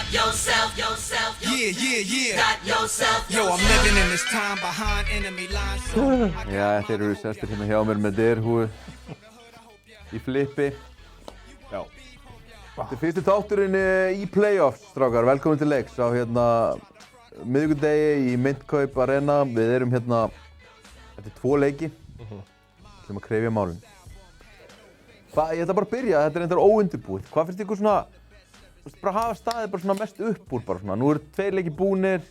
Yo, I'm living in this time behind enemy lines. Já, þeir eru sestir hérna hjá mér með derhúi í flippi. Já. Þetta er fyrsti þátturinn í playoffs, strákar. Velkomin til leiks á miðvikudegi í Myntkaup Arena. Við erum hérna eftir 2 leiki. Við ætlum að krefja málin. Ég ætla bara að byrja, þetta er reyndar óundirbúið. Hvað finnst ykkur svona, bara hafa staðið bara svona mest upp úr bara svona? Nú eru 2 leiki búnir.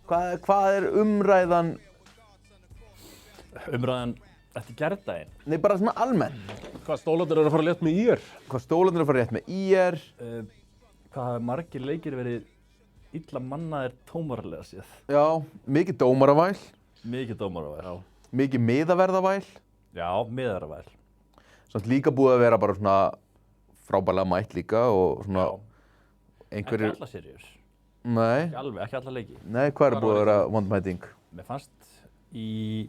Hvað er umræðan? Umræðan eftir gærdaginn? Nei, bara svona almenn. Hvað stólarnir eru að fara rétt með IR? Hvað stólarnir eru að fara rétt með IR? Hvað hafa margir leikir verið illa mannaðir tómaralega séð? Já, mikið dómaravæl. Mikið dómaravæl. Já. Mikið miðaverðavæl. Já, miðaverðavæl. Samt líka búið að vera bara svona frábærlega mætt líka og svona einhverjir... Ekki alla seríur. Nei. Ekki alla leiki. Nei, hvað er búið að vera vondmæting? Mér fannst í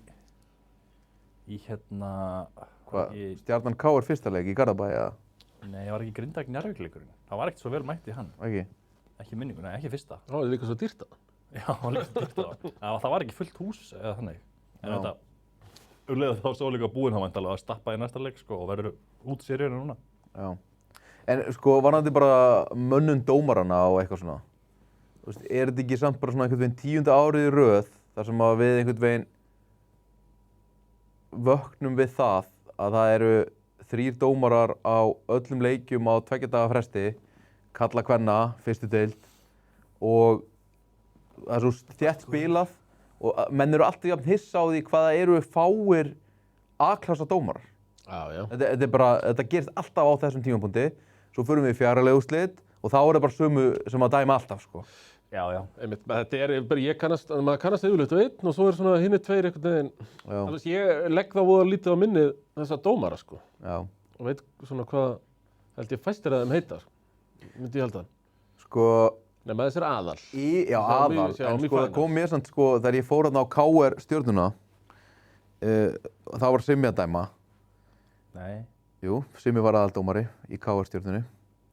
Hvað? Stjarnan K er fyrsta leik í Garðabæ, eða? Nei, það var ekki Grindavík Njarðvík-leikurinn. Það var ekkert svo vel mætt í hann. Ekki? Ekki minningu, nei, ekki fyrsta. Það var líka svo dýrt það. Já, það var líka svo dýrt það. Það var ekki fullt hús eða þannig. En þetta, þá svo líka búinn þá væntanlega að stappa í næsta leik sko og verður út seríuna núna. Já. En sko, varðandi bara mönnun dómarana og eitthvað svona. Þú veist, er þetta ekki samt bara svona einhvern veginn 10. árið í röð þar sem að við einhvern veginn vöknum við það að það eru 3 dómarar á öllum leikjum á 2 daga fresti, karla kvenna, fyrstu deild og það er svo þétt spilað og menn eru alltaf jafn hissa á því hvaða eru fáir A-klassa dómarar. Já. Þetta er bara, þetta gerist alltaf á þessum tímapunkti, svo förum við í 4. leikúrslit og þá er það bara sömu sem að dæma alltaf sko. Já. Einmitt, þetta er bara, maður kannast yfirleitt við einn og svo er svona hinir 2 einhvern veginn. Alveg ég legg þá voða lítið á minnið þessa dómara sko. Já. Og veit svona hvað, held ég fæstir að þeim heitar, myndi ég halda. Sko... Nei, maður þessir aðal. Já, aðal, en sko það kom mér samt sko, þegar ég fór þarna á KR stjörnuna, þá var Simmi að dæma. Nei. Jú, Simmi var aðaldómari í KR stjörnunni.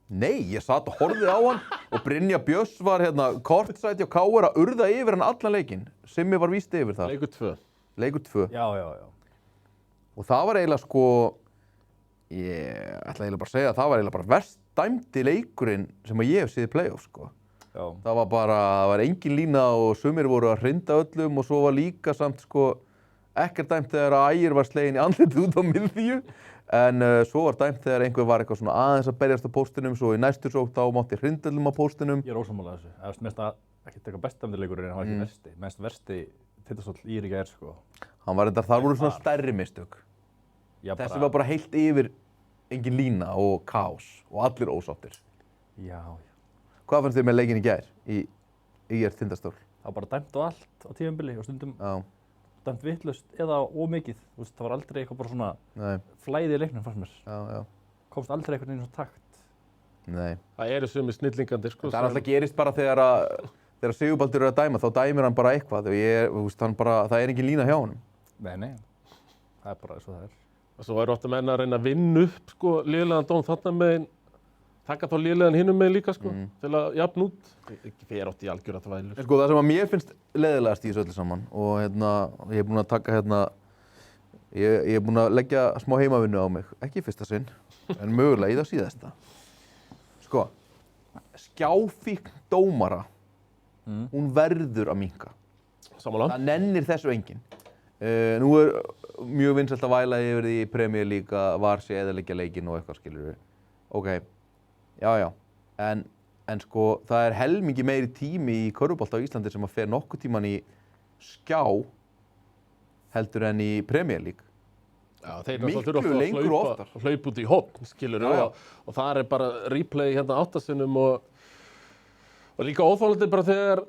Nei, ég satt og horfði á hann og Brynja Björns var kortsæti á KR að urða yfir hann allan leikinn. Simmi var víst yfir það. Leikur 2. Já. Og það var eiginlega sko, ég ætla eiginlega bara að segja að það var eiginlega bara verst dæmdi leikurinn sem að ég hef séð í playoff sko. Já. Það var engin lína og sumir voru að hrinda öllum og svo var líka samt sko ekkert dæmt þegar að Ægir var sleginn í andlitið út á miðju. En svo var dæmt þegar einhver var eitthvað svona aðeins að berjast á póstinum, svo í næstu sókn þá mátti hrinda öllum á póstinum. Ég er ósammála þessu. Mér finnst það ekki eitthvað best dæmdileikurinn en hann var ekki versti. Mest versti tindastóll Ír í gær sko. Hann var þar voru svona stærri mistök. Þessi var bara heilt yfir engin lína og kaos og allir ósáttir. Já. Hvað fannst þið með leikinn í gær í Ír Tindastóll? Það var bara dæmt á allt á tímabili og stundum dæmt vitlaust eða ómikið. Það var aldrei eitthvað bara svona flæði í leiknum fannst mér. Já. Komst aldrei eitthvað inn á takt. Nei. Það eru sumir snillingandi sko. Það alltaf gerist bara þegar Sigurbaldur er að dæma, þá dæmir hann bara eitthvað og það er engin lína hjá honum. Nei. Það er bara eins og það er. Og svo eru ofta menn að reyna að vinna upp sko lélegan dóm þarna megin, taka þá lélegan hinum megin líka sko, til að jafna út. Ekki fer átt í algjörða þvælu. Sko það sem að mér finnst leiðilegast í þessu öllu saman og ég er búinn að taka ég er búinn að leggja smá heimavinnu á mig, ekki í fyrsta sinn, en mögulega í það síðasta. Sko, skjáfíkn dómara, hún verður að minnka. Sammála. Það nennir þessu enginn. Nú er mjög vinsælt að væla yfir því í Premier League að var sé eðalegja leikinn og eitthvað skilur við. Ok, já, en sko það er helmingi meiri tími í körfubolta á Íslandi sem að fer nokkuð tíman í skjá heldur en í Premier League. Já, þeir miklu lengur og oftar. Hlaup út í horn, skilur við, og það er bara replay 8 sinnum og líka óþolandi bara þegar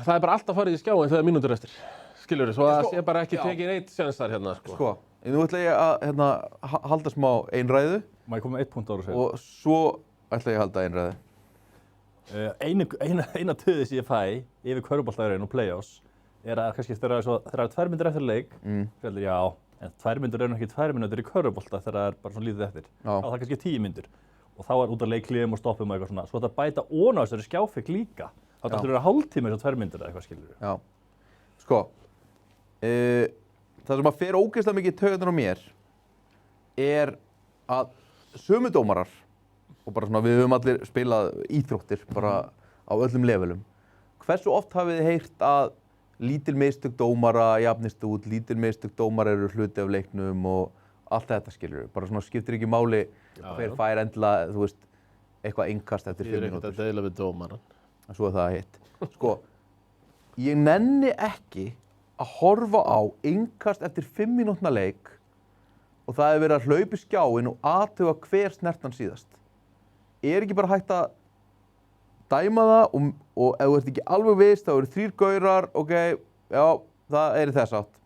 það er bara alltaf farið í skjáin þegar mínútur eftir. Skilur við, svo að það sé bara ekki tekið neitt sénstar hérna sko. Sko, nú ætla ég að halda smá einræðu. Má ég koma með 1 punkt ára og segja? Og svo ætla ég að halda einræðu. Eina töði sem ég fæ yfir körfuboltaðurinn og playoffs er að kannski þegar það er 2 mínútur eftir leik, fyrir já, en 2 mínútur eru ekki 2 mínútur í körfubolta þegar það er bara svona lítið eftir. Já. Það er kannski 10 mínútur. og þá út af leiklíðum og stoppum og eitthvað svona. Svo þetta bæta ofan á þessari skjáfik líka. Það Já. áttur að vera hálftími eins og 2 mínútur eða eitthvað skilur. Já. Sko, það sem að fer ógeðslega mikið í taugarnar á mér er að sömu dómarar, og bara svona við höfum allir spilað íþróttir bara á öllum levelum. Hversu oft hafið þið heyrt að lítil mistök dómara jafnist út, lítil mistök dómara eru hluti af leiknum og allt þetta skilur. Bara svona skiptir ekki máli hver fær endilega, þú veist, eitthvað innkast eftir 5 Ég er ekkert mínútur. að deila við dómaran. Svo er það hitt. Sko, ég nenni ekki að horfa á innkast eftir 5 mínútna leik og það er verið að hlaupa í skjáinn og athuga hver snertan síðast. Er ekki bara hægt að dæma það og ef þú ert ekki alveg viss, þá eru 3 gaurar, ok, já, það er í þess átt.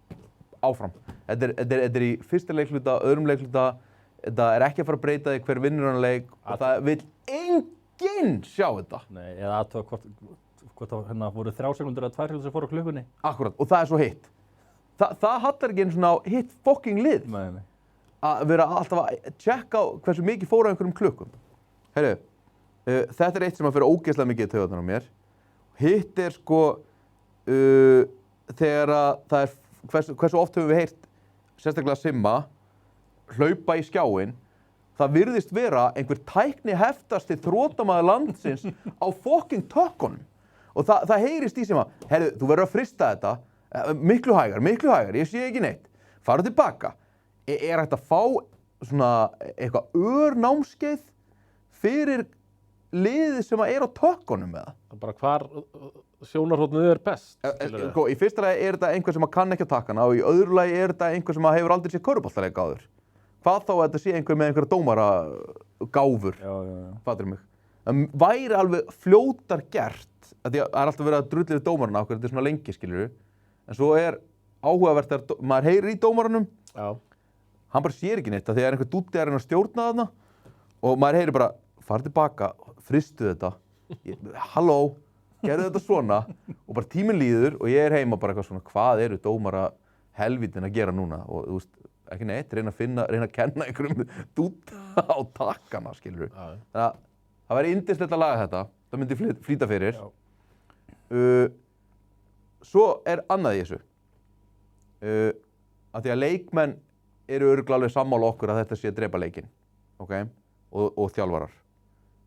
Áfram. Þetta er í fyrsta leikhluta, öðrum leikhluta, þetta er ekki að fara að breyta því hver vinnur hann leik og það vill enginn sjá þetta. Nei, eða aðtöga hvort það hérna, voru 3 sekúndur eða 2 sekúndur sem fóru á klukkunni. Akkurat, og það er svo hitt. Það hattar ekki einu svona á hitt fucking lið. Nei. Að vera alltaf að tjekka á hversu mikið fóru á einhverjum klukkum. Heyrðu, þetta er eitt sem að fyrir ógeðslega mikið í taugarnar á mér. Hitt er sko, þegar að það er, hversu oft höfum við heyrt, sérstaklega Simma, hlaupa í skjáinn, það virðist vera einhver tækni heftasti þrotamaður landsins á fucking tökkunum. Og það heyrist í Simma, heyrðu, þú verður að frista þetta, miklu hægar, ég sé ekki neitt. Farðu tilbaka. Er hægt að fá svona eitthvað örnámskeið fyrir liðið sem er á tökkunum með það? Bara hvar sjónarhornið er best. Í fyrsta lagi er þetta einhver sem kann ekki að taka hana og í öðru lagi er þetta einhver sem hefur aldrei séð körfuboltaleik áður. Hvað þá að þetta sé einhver með einhverja dómara gáfur, fattur mig. Það væri alveg fljótar gert, að það er alltaf verið að drulla við dómarana okkur, þetta er svona lengi, skilurðu. En svo er áhugavert þegar maður heyrir í dómaranum, hann bara sér ekki neitt, þegar einhver dúddi er að stjórna þarna og maður heyrir bara, farðu tilbaka, fristu þetta, halló, gerðu þetta svona og bara tíminn líður og ég er heima bara eitthvað svona, hvað eru dómara helvítin að gera núna og þú veist, ekki neitt, reyna að kenna einhverjum dúdda á takkana, skilurðu. Þannig að það væri yndislegt að laga þetta, það myndi flýta fyrir. Svo er annað í þessu, að því að leikmenn eru örugglega alveg sammála okkur að þetta sé að drepa leikinn, ok, og þjálfarar.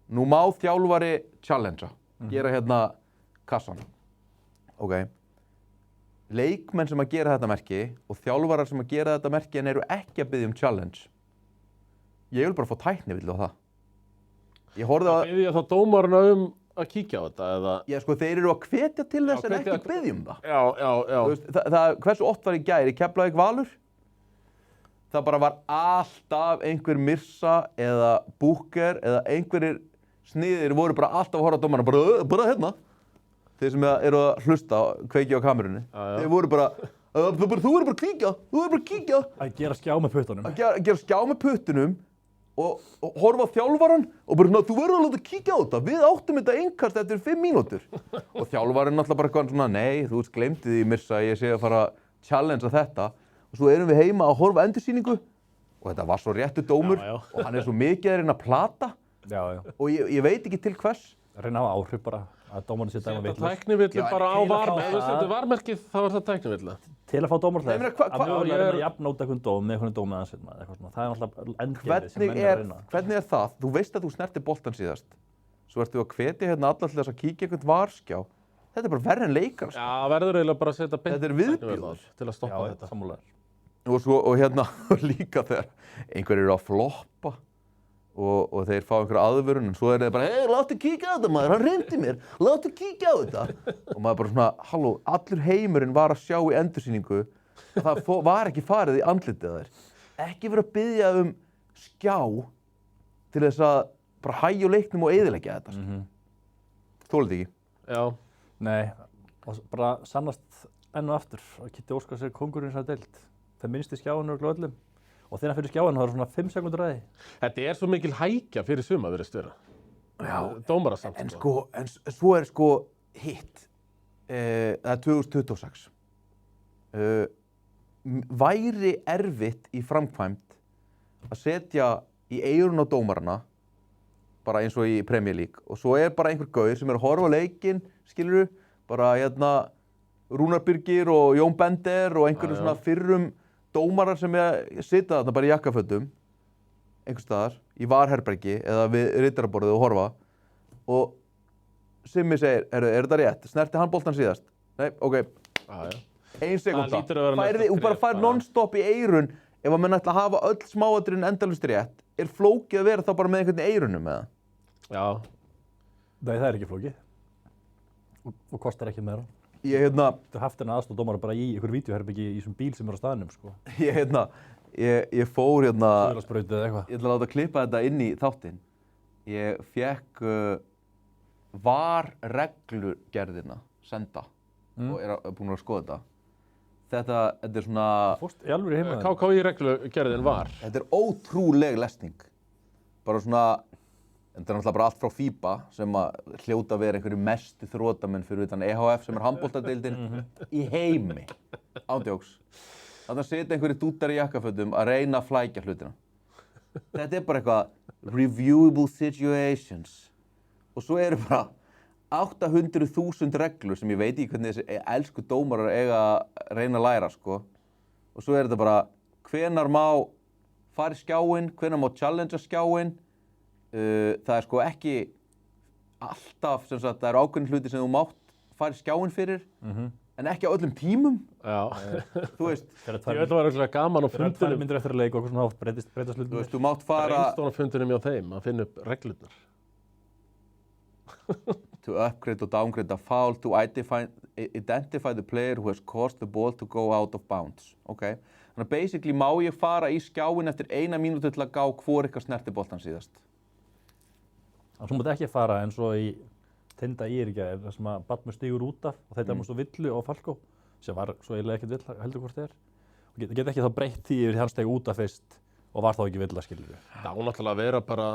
Nú má þjálfari challengea, gera hérna kassan, ok. Leikmenn sem að gera þetta merki og þjálfarar sem að gera þetta merki en eru ekki að biðja challenge. Ég vil bara fá tæknivillu á það. Ég horfði að biðja þá dómarana að kíkja á þetta eða? Já, sko, þeir eru að hvetja til þess en ekki biðja það. Já. Þú veist, hversu oft var í gær í Keflavík Valur? Það bara var alltaf einhver Mirsa eða Booker eða einhverjir sniðir voru bara alltaf að horfa á dómarana, bara hérna. Þeir sem eru að hlusta, kveikja á kamerunni. Þeir voru bara, þú verður bara að kíkja. Að gera skjá með puttunum. Að gera skjá með puttunum og horfa á þjálfarann og bara, þú verður að láta kíkja á þetta. Við áttum þetta innkast eftir 5 mínútur. Og þjálfarinn náttúrulega bara eitthvað svona, nei, þú veist, gleymdi því Mirsa, ég sé að fara að challengea þetta. Og svo erum við heima að horfa endursýningu og þetta var svo réttu dómur og hann er svo mikið að reyna að plata. Og ég veit ekki til hvers. Reyna að hafa áhrif bara að dómarinn sé dæma vitlaust. Setja tæknivillu bara á varma. Ef þú setur varmerkið þá er það tæknivillu. Til að fá dómarhleð. Að mögulega reyna að jafna út einhvern dóm með einhvern dóm eða eitthvað svona. Það er náttúrulega endgerðið sem menn er að reyna. Hvernig er það? Þú veist að þú snertir boltan síðast. Svo ertu að hvetja hérna alla til þess að kíkja einhvern varskjá. Þetta er bara verri en leikar. Já, verður eiginlega bara að setja beint viðbjóður til að stoppa þetta. Sammálaður. Og hérna líka þegar einhver eru að floppa og þeir fá einhverja aðvörun en svo er þeir bara, hei, láttu kíkja á þetta maður, hann reyndi mér, láttu kíkja á þetta. Og maður bara svona, halló, allur heimurinn var að sjá í endursýningu að það var ekki farið í andlitið þær. Ekki verið að biðja skjá til þess að bara hægja leiknum og eyðileggja þetta. Þolið ekki. Já. Nei, og bara sannast enn og aftur að Kitty Óskars er kóngurinn sem deild. Það minnst í skjáinu og öllum. Og þegar fyrir skjáinu það er svona 5 sekúndur ræði. Þetta er svo mikil hækja fyrir suma virðist vera. Já. Dómarasamt. En svo er hitt. Það er 2026. Væri erfitt í framkvæmd að setja í eyrun á dómarana bara eins og í Premier League og svo bara einhver gaur sem að horfa á leikinn, skilurðu, bara Rúnar Birgir og Jón Bender og einhverjum svona fyrrum dómarar sem sita þarna bara í jakkafötum einhvers staðar, í varherbergi eða við rittaraborðið og horfa og Simmi segir, er þetta rétt? Snerti hann boltan síðast? Nei, ok. 1 sekúnda. Þú bara fær non-stop í eyrun ef að menn ætla að hafa öll smáatriðin endalaust rétt. Er flókið að vera þá bara með einhvern eyrunum eða? Já. Nei, það er ekki flókið. Og kostar ekki meira. Þú haft henni aðstoðdómara bara í einhverju vídeóherbyggi í þessum bíl sem á staðnum, sko. Ég fór Söðlasbraut eða eitthvað. Ég ætla að láta klippa þetta inn í þáttinn. Ég fékk VAR-reglugerðina senda og búinn að skoða þetta. Þetta er svona... Fórst í alvöru heima það? KKÍ-reglugerðin var. Þetta er ótrúleg lesning. Bara svona, þetta er náttúrulega bara allt frá FIBA sem að hljóta að vera einhverju mestu þrotamenn fyrir utan EHF sem handboltadeildin í heimi. Ándjóks. Þannig að setja einhverju dútar í jakkafötum að reyna að flækja hlutina. Þetta er bara eitthvað reviewable situations. Og svo eru bara 800.000 reglur sem ég veit ekki hvernig þessi elsku dómarar eiga að reyna að læra, sko. Og svo þetta bara, hvenær má fara í skjáinn, hvenær má challengea skjáinn. Það sko ekki alltaf, sem sagt, það eru ákveðin hluti sem þú mátt fara í skjáinn fyrir, en ekki á öllum tímum. Já. Þú veist. Ég veit að það var eitthvað gaman á fundunum. Það er myndir eftir að leika og eitthvað svona breytast hlutum. Þú veist, þú mátt fara... Einstofn á fundunum hjá þeim að finna upp reglurnar. To upgrade or downgrade a foul, to identify the player who has caused the ball to go out of bounds. Okay. Þannig að basically má ég fara í skjáinn eftir 1 mínútu til að gá hvor ykkar snerti boltan síðast. Svo mátt ekki fara eins og í Tinda Íriga, þar sem að Badmur stígur út af og þeir dæma svo villu á Falkó, sem var svo eiginlega ekkert vill, heldur hvort þeir. Og get ekki þá breytt því yfir hann steg út af fyrst og var þá ekki villa, skilur við. Það var náttúrulega að vera bara...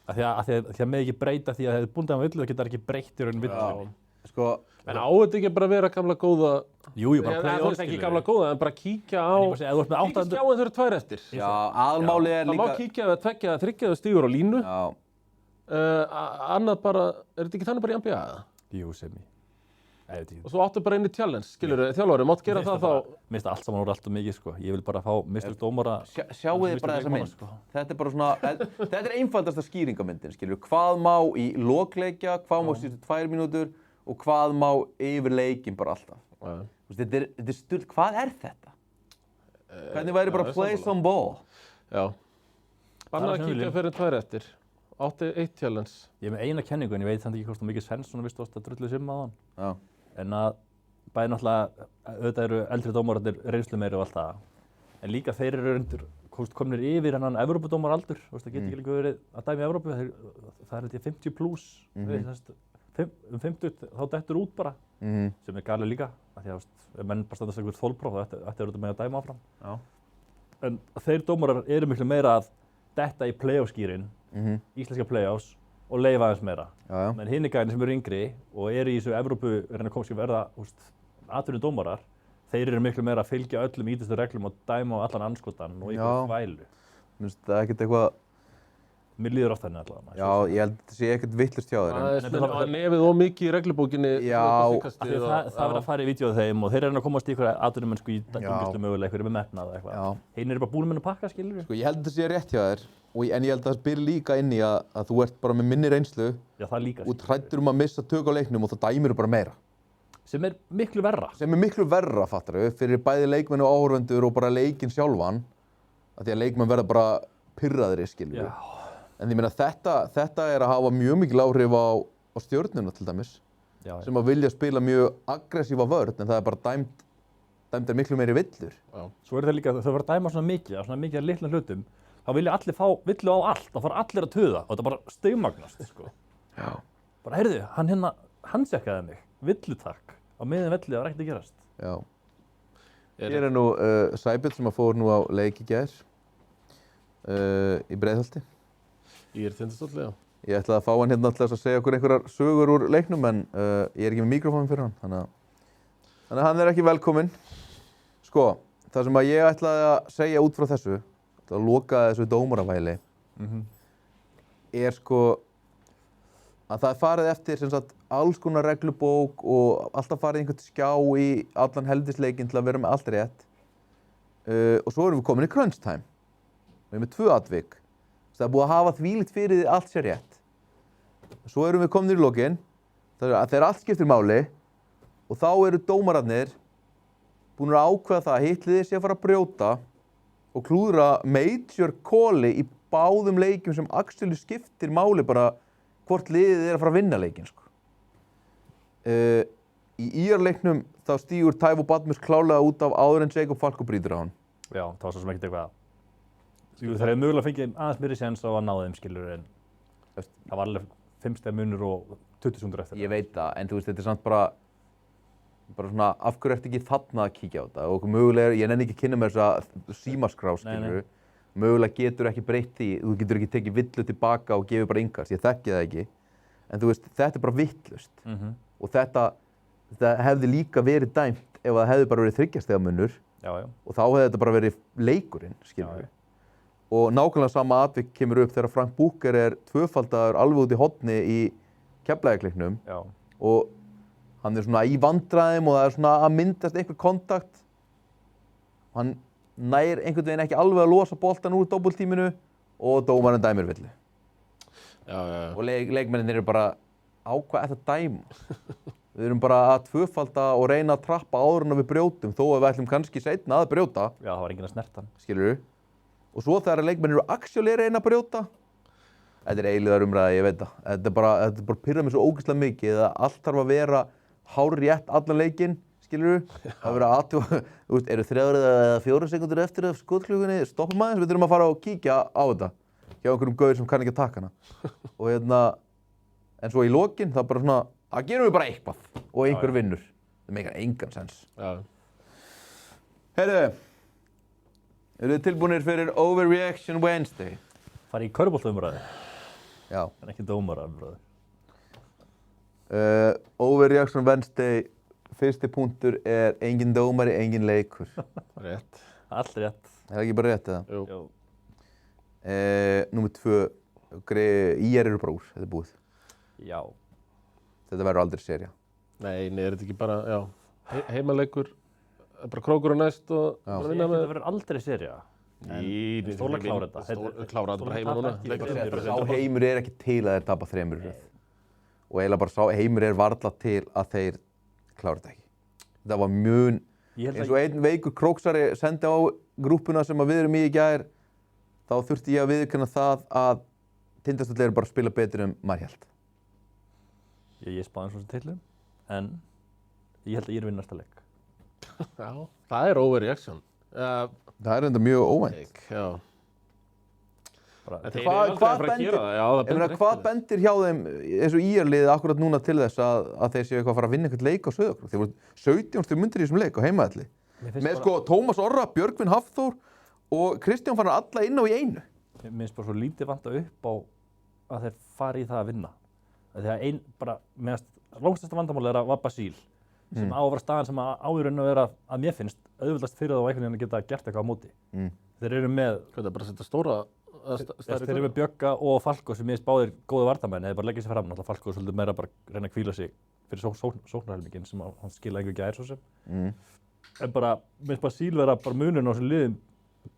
Því að með ekki breyta því að það er búin að villu, það getur ekki breytt í raun villu. Sko, en á þetta ekki bara að vera gamla góða... Jú, bara play on, ekki gamla góða, en bara kíkja á... Kíkja skjáinn þegar eru 2 eftir. Já, aðalmálið er líka... Það má kíkja eða 2 eða 3 eða stígur á línu. Já. Annað bara, er þetta ekki þannig bara í NBA eða? Jú, semi. Og svo áttu bara inn í challenge, skilurðu, þjálfari, mátt gera það þá... Mér finnst allt saman úr allt og mikið, sko. Ég vil bara fá mistur dómara... Sjáu þið bara þessa mynd. Þetta er bara svona, þetta er einfaldasta skýringamyndin, skilurðu. Hvað má í lokleikja, hvað má síðustu 2 mínútur og hvað má yfir leikinn bara alltaf. Þetta er stund, hvað er þetta? Hvernig væri bara play some ball? Já. Bannað að kíkja fyrir 2 eftir. 8-1 challenge. Ég er með eina kenningu en ég veit samt ekki hvort það mikið sens svona vistu að drullu simma á hann. Já. En að bæði náttúrulega, auðvitað eru eldri dómararnir reynslu meiri og allt það. En líka þeir eru komnir yfir hennan Evrópudómaraldur. Það getur ekki líka verið að dæmi í Evrópu. Það er þetta 50 plus. Um 50 þá dettur út bara. Sem er galið líka. Því að ef menn bara standast einhvern þolpróf þá ætti eru þetta með að dæma áfram. Já. En þeir dómarar eru miklu meira að detta í play-off-skýrin. Íslenska play-offs og leyfa aðeins meira. Men hinni gæðin sem eru yngri og eru í þessu Evrópu reyna að komast að verða atvinnu dómarar, þeir eru miklu meira að fylgja öllum ítustu reglum og dæma á allan anskotan og einhverju þvælu. Mér finnst það ekkert eitthvað... Mér líður oft þannig allavega. Já, ég held að þetta sé ekkert vitlaust hjá þér. Það er nefið of mikið í reglubókinni. Já. Það verður að fara í vídeóð þeim og þeir eru að komast í einhverja atvinnumennsku í dungustu mögulega, einhverju með metnað eða eitthvað. Hinn eru bara búin með að pakka, skilur við. Sko, ég held að þetta sé rétt hjá þér, en ég held að það spyrir líka inn í að þú ert bara með minni reynslu. Já, það líka. Og hræddur að missa tök á leiknum og það dæmir bara meira. Sem er miklu verra. Sem er miklu verra, fattarðu, fyrir bæði leikmenn og áhorfendur og bara leikinn sjálfan. Af því að leikmenn verða bara pirraðri, skilur við. En ég meina þetta er að hafa mjög mikil áhrif á stjörnuna til dæmis. Já. Sem að vilja spila mjög aggressíva vörn en það er bara dæmd miklu meiri villur. Já. Svo er það líka, þau verður að dæma svona mikið af litla hlutum. Þá vilja allir fá villu á allt, þá fara allir að tuða og þetta bara stigmagnast, sko. Já. Bara heyrðu, hann handsekkaði mig, villutakk, á meðan vellið var ekkert að gerast. Já. Hér er nú Sæbjörn sem að fór nú á leik í gær í Breiðholti. Ég er Tindastóll, já. Ég ætlaði að fá hann hérna alltaf að segja okkur einhverjar sögur úr leiknum en ég er ekki með mikrofónin fyrir hann, þannig að hann er ekki velkominn. Sko, það sem að ég ætlaði að segja út frá þessu, að loka þessu dómaravæli, er sko að það er farið eftir sem sagt alls konar reglubók og alltaf farið einhvern skjá í allan helvisleikinn til að vera með allt rétt. Og svo erum við komin í crunch time. Við erum með 2 atvik. Það er búið að hafa þvílíkt fyrir því allt sé rétt. Svo erum við komin í lokin, þegar allt skiptir máli og þá eru dómararnir búin að ákveða það að hitt liðið sé að fara að brjóta og klúðra major calli í báðum leikjum sem actually skiptir máli bara hvort liðið er að fara að vinna leikinn, sko. Í IR-leiknum þá stígur Taivo Badmus klálega út af áður en Jacob Falko brýtur á hann. Já, það var svo sem ekkert eitthvað. Þeir hefðu mögulega fengið aðeins meiri séns á að ná þeim, skilur, en það var alveg 5 stiga munur og 20 sekundur eftir. Ég veit það, en þú veist, þetta er samt bara svona, af hverju ertu ekki þarna að kíkja á þetta? Og mögulega, ég nenni ekki að kynna með þessa símaskrá, skilur. Mögulega getur ekki breytt því, þú getur ekki tekið villu tilbaka og gefið bara inkast, ég þekki það ekki. En þú veist, þetta er bara vitlaust. Og þetta hefði líka verið dæmt ef það hefði bara verið 3 stiga munur. Já. Og þá hefði þetta bara verið leikurinn, skilur við. Og nákvæmlega sama atvik kemur upp þegar Frank Booker er tvöfaldaður alveg út í horni í Keflavík-leiknum. Já. Og hann er svona í vandræðum og það er svona að myndast einhver kontakt. Hann nær einhvern veginn ekki alveg að losa boltan úr doppeltíminu og dómarinn dæmir villu. Já. Og leikmennir eru bara á hvað þetta dæma. Við erum bara að tvöfalda og reyna að trappa áður en við brjótum þó að við ætlum kannski seinna að brjóta. Já, það var enginn að snerta hann. Skilurðu? Og svo þegar leikmennir eru actually reyna að brjóta. Þetta er eilíðar umræða, ég veit það. Þetta er bara pirrað mig svo ógeðslega mikið að allt þarf að vera hárrétt allan leikinn, skilurðu? Það vera aðtjóða, þú veist, eru 3 eða 4 sekundur eftir af skotklukkunni, stoppum aðeins, við þurfum að fara og kíkja á þetta hjá einhverjum gauður sem kann ekki að taka hana. Og en svo í lokin, það bara svona, að gerum við bara eitthvað og einhver vinnur. Það meikar engan sens. Já. Heyrðu, eru þið tilbúinir fyrir Overreaction Wednesday? Farið í körfuboltaumræðu, Já. en ekki dómaraumræðu. Overreaction Wednesday, fyrsti punktur er engin dómari, engin leikur. Rétt. Allt rétt. Er það ekki bara rétt eða? Jú. Númer 2, IR eru bara úr, þetta er búið. Já. Þetta verður aldrei serja. Nei, er þetta ekki bara, já, heimaleikur, bara krókur og næst og bara vinna með... Þetta verður aldrei serja. Stóla klára þetta. Klára þetta bara heima núna. Sá heimur er ekki til að þeir tapa 3 röð. Og eiginlega bara sá heimur er varla til að þeir klára þetta ekki. Það var mjög... Eins og einn veikur króksari sendi á grúppuna sem við erum í gær, þá þurfti ég að viðurkenna það að Tindastóll eru bara að spila betur en maður hélt. Ég spáði eins og þessu tillum, en ég held að ég er vinn næsta leik. Já, það er overreaction. Það er enda mjög óvænt. Já. Hvað bendir hjá þeim, eins og IR-liðið akkurat núna til þess að þeir séu eitthvað að fara að vinna eitthvað leik á Sauðárkrók? Þeir voru 17 mundir í þessum leik á heimavelli. Með sko Tómas Orra, Björgvin Hafþór og Kristján fann alla inn á í einu. Mér finnst bara svo lítið vanta upp á að þeir fari í það að vinna. Þegar langstærsta vandamál er að var Basíl, sem á að vera staðan sem á í raun að vera, að mér finnst, auðvitað fyrir þá einhvern veginn að geta gert eitthvað á móti. Þeir eru með... Hvað er bara að setja stóra... Þeir eru með Bjögga og Falko sem ég spáðir góði varnarmenn, eða bara leggja sér fram. Náttúrulega Falko er svolítið meira bara að reyna að hvíla sig fyrir sóknarhelminginn sem hann skilaði einhver gær svo sem. En bara, mér finnst Basíl vera bara munurinn á þessum liðum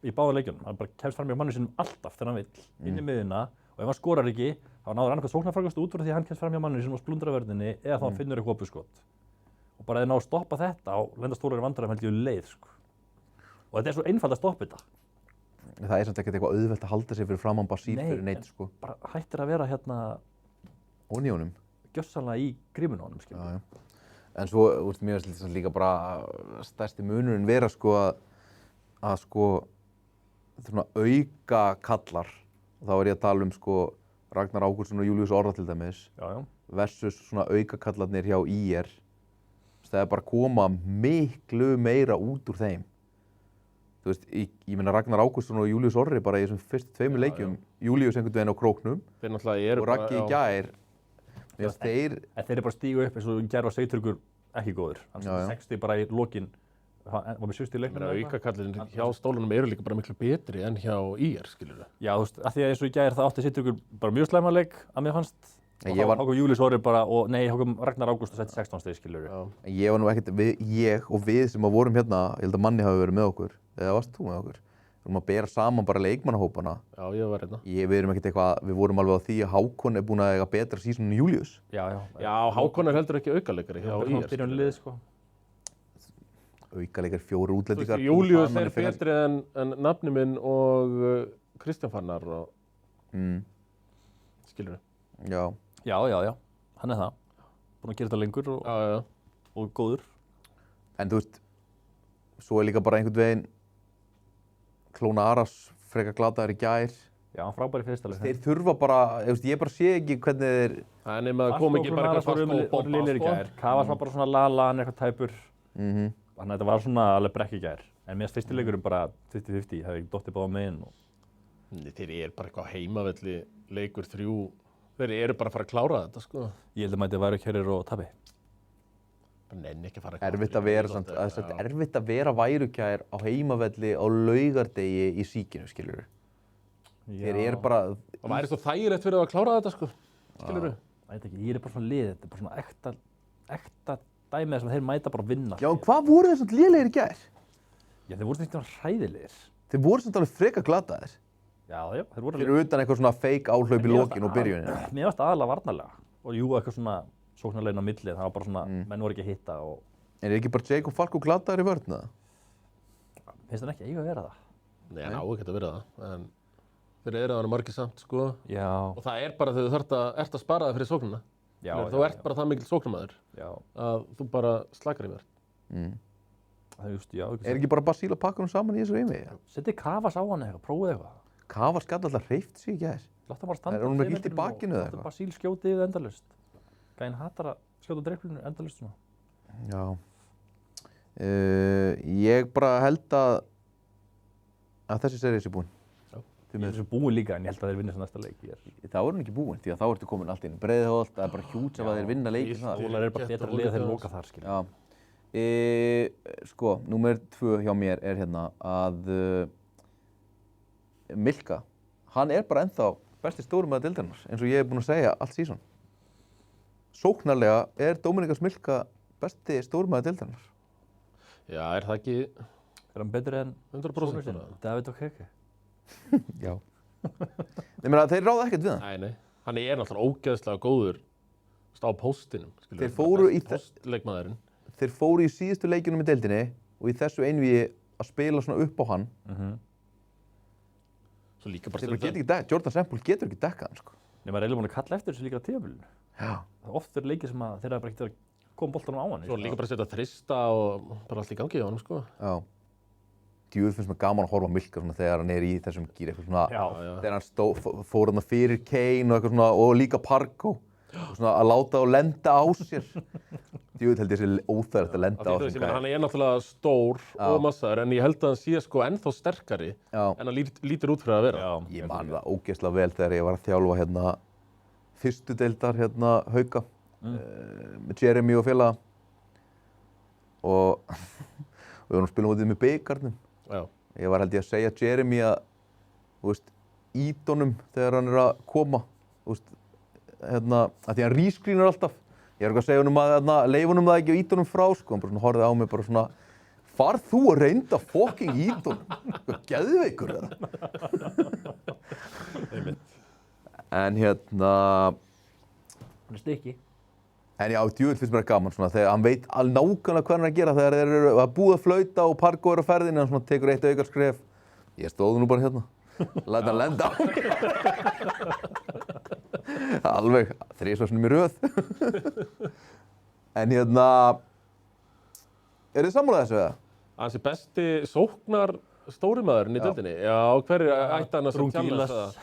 í báða leikjunum. Hann bara kemst fram hjá manni sinum alltaf þegar hann vill inn í miðjuna og ef hann skorar ekki, þá náður annað hvað sóknarfrákast út frá því að hann kemst fram hjá manni sinum á splundravörðinni eða þá hann finnur eitthvað opið og bara ef ná að stoppa þetta og lenda stórar vandræðum held ég leið, sko. Og þetta er svo einfalt að stoppa þetta. Það er samt ekkert eitthvað auðvelt að halda sig fyrir framan Basíl fyrir neitt, sko. Bara hættir að vera hérna... Onni í honum. Gjörsamlega í gríminu á honum, skilur. Já. En svo, mér finnst líka bara stærsti munurinn vera, sko, að sko, svona auka kallar. Þá er ég að tala sko, Ragnar Ágústsson og Júlíus Orra til dæmis. Já. Versus svona auka kallarnir hjá IR. Það er bara að koma miklu meira út úr þeim. Þú veist, ég meina Ragnar Ágústsson og Júlíus Orri bara í þessum fyrstu 2 leikjum. Júlíus einhvern veginn á króknum og Raggi í gær. Þeir eru bara að stígu upp eins og gær var Seyturkur ekki góður. Hann 60 bara í lokin, var með 60 leiknum. Aukakallin hjá stólunum eru líka bara miklu betri en hjá IR, skilur við. Já, þú veist, af því að eins og í gær það átti Seyturkur bara mjög slæma leik að mér fannst Hákon Július Orri bara, og nei, Hákon Ragnar Ágúst setti 16 stig, skilur En ég var nú ekkert, ég og við sem vorum hérna, ég held að Manni hafi verið með okkur, eða varst þú með okkur? Við vorum að bera saman bara leikmannahópana. Já, ég var hérna. Við erum ekkert eitthvað, við vorum alveg á því að Hákon er búinn að eiga betra sísón en Július. Já. Já, Hákon er heldur ekki aukaleikari hjá IR. Byrjunarlið, sko. Aukaleikar, 4 útlendingar. Július er betri en nafni minn og Kristján Fannar og skilur við. Já. Já, hann er það. Búinn að gera þetta lengur og góður. En þú veist, svo er líka bara einhvern veginn Klóna Aras frekar glataður í gær. Já, hann frábær í fyrsta leik. Þeir þurfa bara, ég bara sé ekki hvernig þeir... Það er nema að kom ekki bara eitthvað fast og bomba, sko. Kavas var bara svona lala, hann er eitthvað tæpur. Þannig að þetta var svona alveg brekk í gær. En mér fyrsti leikur bara 50-50, hefði ekki dottið báða megin. Þeir eru bara eitthvað heimavelli, leikur 3. Þeir eru bara að fara að klára þetta, sko. Ég held að mæti Værukjærir og Tabi. Bara nenni ekki að fara að klára þetta. Erfitt að vera Værukjær á heimavelli á Laugardegi í Síkinu, skilurðu. Þeir eru bara... Það væri svo þægilegt fyrir að klára þetta, sko. Skilurðu. Ég veit ekki, ég er bara svona lið, þetta er bara svona ekta dæmið sem þeir mæta bara að vinna. Já, en hvað voru þeir svona lélegir í gær? Já, þeir voru svona hræðilegir. Þeir voru svona alveg freka glataðir. Já, þeir voru... Þeir eru utan eitthvað svona fake áhlaup í lokin og byrjunin. Mér varst aðalega varnarlega. Og jú, eitthvað svona sóknarlegin á milli, það var bara svona, menn voru ekki að hitta og... En er ekki bara Jacob Falko glataður í vörðna? Finnst hann ekki eiga að vera það? Nei, hann á ekki að vera það, en þeir eru að vera margir samt, sko. Já. Og það er bara þegar þú ert að spara það fyrir sóknuna. Já. Þú ert bara það mikil sóknarmaður að þú bara slakar í vörð. Það just, já. Er ekki bara Basíl að pakka hún saman í þessu reymi? Setti Kavas á hann eitthvað, prófið eitthvað. Kavas gat alltaf hreyft sig í gær. Látt hann bara standa. Er hún með illt í bakinu eða eitthvað? Láttu Basíl skjóti yfir endalaust. Gæinn hattar að skjóta dreiflinu endalaust svona. Já. Ég bara held að þessi seríu sé búin. Ég er þessu búin líka, en ég held að þeir vinna þessu næsta leik. Þá er hún ekki búin, því að þá ertu komin allt inn í Breiðholt, það er bara hjút sem að þeir vinna leikin þar. Hólar er bara betra lið þegar loka þar, skilja. Já. Sko, númer 2 hjá mér er hérna að Milka, hann er bara ennþá besti stórmaður deildarinnar, eins og ég hef búinn að segja allt sísón. Sóknarlega er Dominíkas Milka besti stórmaður deildarinnar. Já, er það ekki... Er hann betri en 100%? David Okeke? Já. Þeir ráða ekkert við hann. Nei. Hann er náttúrulega ógeðslega góður á póstinum. Þeir fóru í postleikmaðurinn. Þeir fóru í síðustu leikjunum í deildinni og í þessu einvígi að spila svona upp á hann. Svo líka bara... Þeir bara geta ekki dekka, Jordan Semple getur ekki dekkað hann, sko. Nei, maður er eiginlega búin að kalla eftir þessu líka á tímabilinu. Já. Það er oft leikir sem að þeir hafa bara ekkert að koma boltanum á hann. Svo líka bara setja þrista og bara allt í gangi á hann, sko. Já. Djúður finnst mér gaman að horfa á Milka svona þegar hann er í þessum gír, eitthvað svona, þegar hann fór hann fyrir Kane og eitthvað svona, og líka Parko, og svona að láta og lenda á sér. Djúður held ég sé óþægilegt að lenda á sér. Hann er náttúrulega stór og massaður, en ég held að hann sé sko ennþá sterkari en hann lítur út fyrir að vera. Ég man það ógeðslega vel þegar ég var að þjálfa hérna fyrstu deildar hérna Hauka með Jeremy og félaga og við vorum að spila út með byggarnum. Ég var held ég að segja Jeremy að, þú veist, ít honum þegar hann er að koma, þú veist, hérna, að því hann rískrýnar alltaf. Ég var ekki að segja honum að leyfa honum það ekki og ít honum frá, sko, hann bara svona horfði á mig bara svona, farð þú að reynda fucking ít honum, geðveikur eða? En hérna... Hann er stykki. En já, djúvill finnst mér gaman svona þegar hann veit nákvæmlega hvað hann er að gera þegar þeir eru að búið að flauta og Parko er á ferðinni, hann svona tekur eitt aukarskref. Ég stóð nú bara hérna, læt hann lenda á mig. Alveg, 3 sinnum í röð. En hérna, þið sammála þessu eða? Hann sé besti sóknar stórimaðurinn í deildinni. Já, hver ætti hann að tjalla það?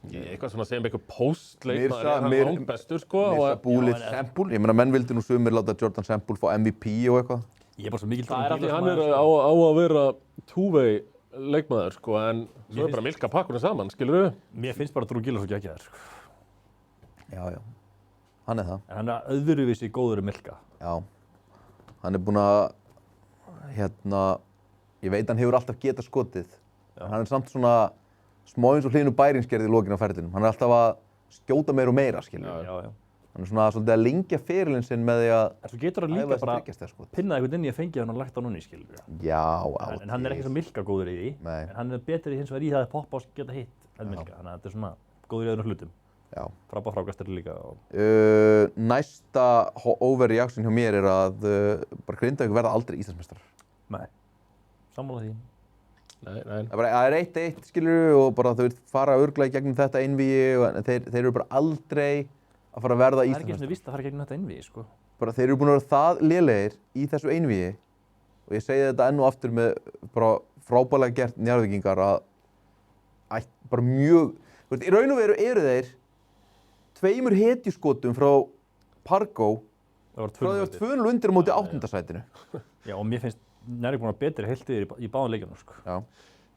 Eitthvað svona segjum eitthvað postleikmaður er hann langbestur, sko. Mirza Búlið Semple, ég meina menn vildi nú sumir láta Jordan Semple fá MVP og eitthvað. Ég er bara svo mikil það er af því hann er á að vera two-way leikmaður, sko, en svo er bara Milka pakkunum saman, skilur við? Mér finnst bara Drew Gillis svo geggjaður, sko. Já, hann er það. En hann er öðruvísi góður en Milka. Já, hann er búinn að, hérna, ég veit hann hefur alltaf getað skotið, en hann er samt svona smá eins og Hlynur Bæringsgerði í lokinn á ferlinum. Hann er alltaf að skjóta meira og meira, skilur. Já. Hann svona svolítið að lengja ferilinn sinn með því að En þú getur að líka æfa þessi bara þriggjastaðaskot. pinna einhvern inn í að fengja hann og lagt á núni, skilur. Já, En hann er ekki svo milka góður í því. Nei. En hann er betri hins vegar í það að poppa og geta hitt en milka. Þannig að þetta er svona góður í öðrum hlutum. Já. Frábært líka. Og... Næsta overreaction hjá mér er að bara Grindavík verða aldrei Íslandsmeistarar. Nei. Sammála því. Nei. Það er 1-1, skilur, og bara þau fara örugglega í gegnum þetta einvígi og þeir eru bara aldrei að fara að verða Það er ekki Íslandsmeistarar. svona víst að fara gegnum þetta einvígi, sko. Bara þeir eru búin að vera það lélegir í þessu einvígi og ég segi þetta enn og aftur með bara frábærlega gert Njarðvíkingar að bara mjög, þú veist, í raun og veru eru þeir 2 hetjuskotum frá Pargo frá því að 2-0 undir á móti 8. sætinu. Já, og mér finnst Njarðvík búin að betri heilt yfir í báðum leikjunum, sko. Já.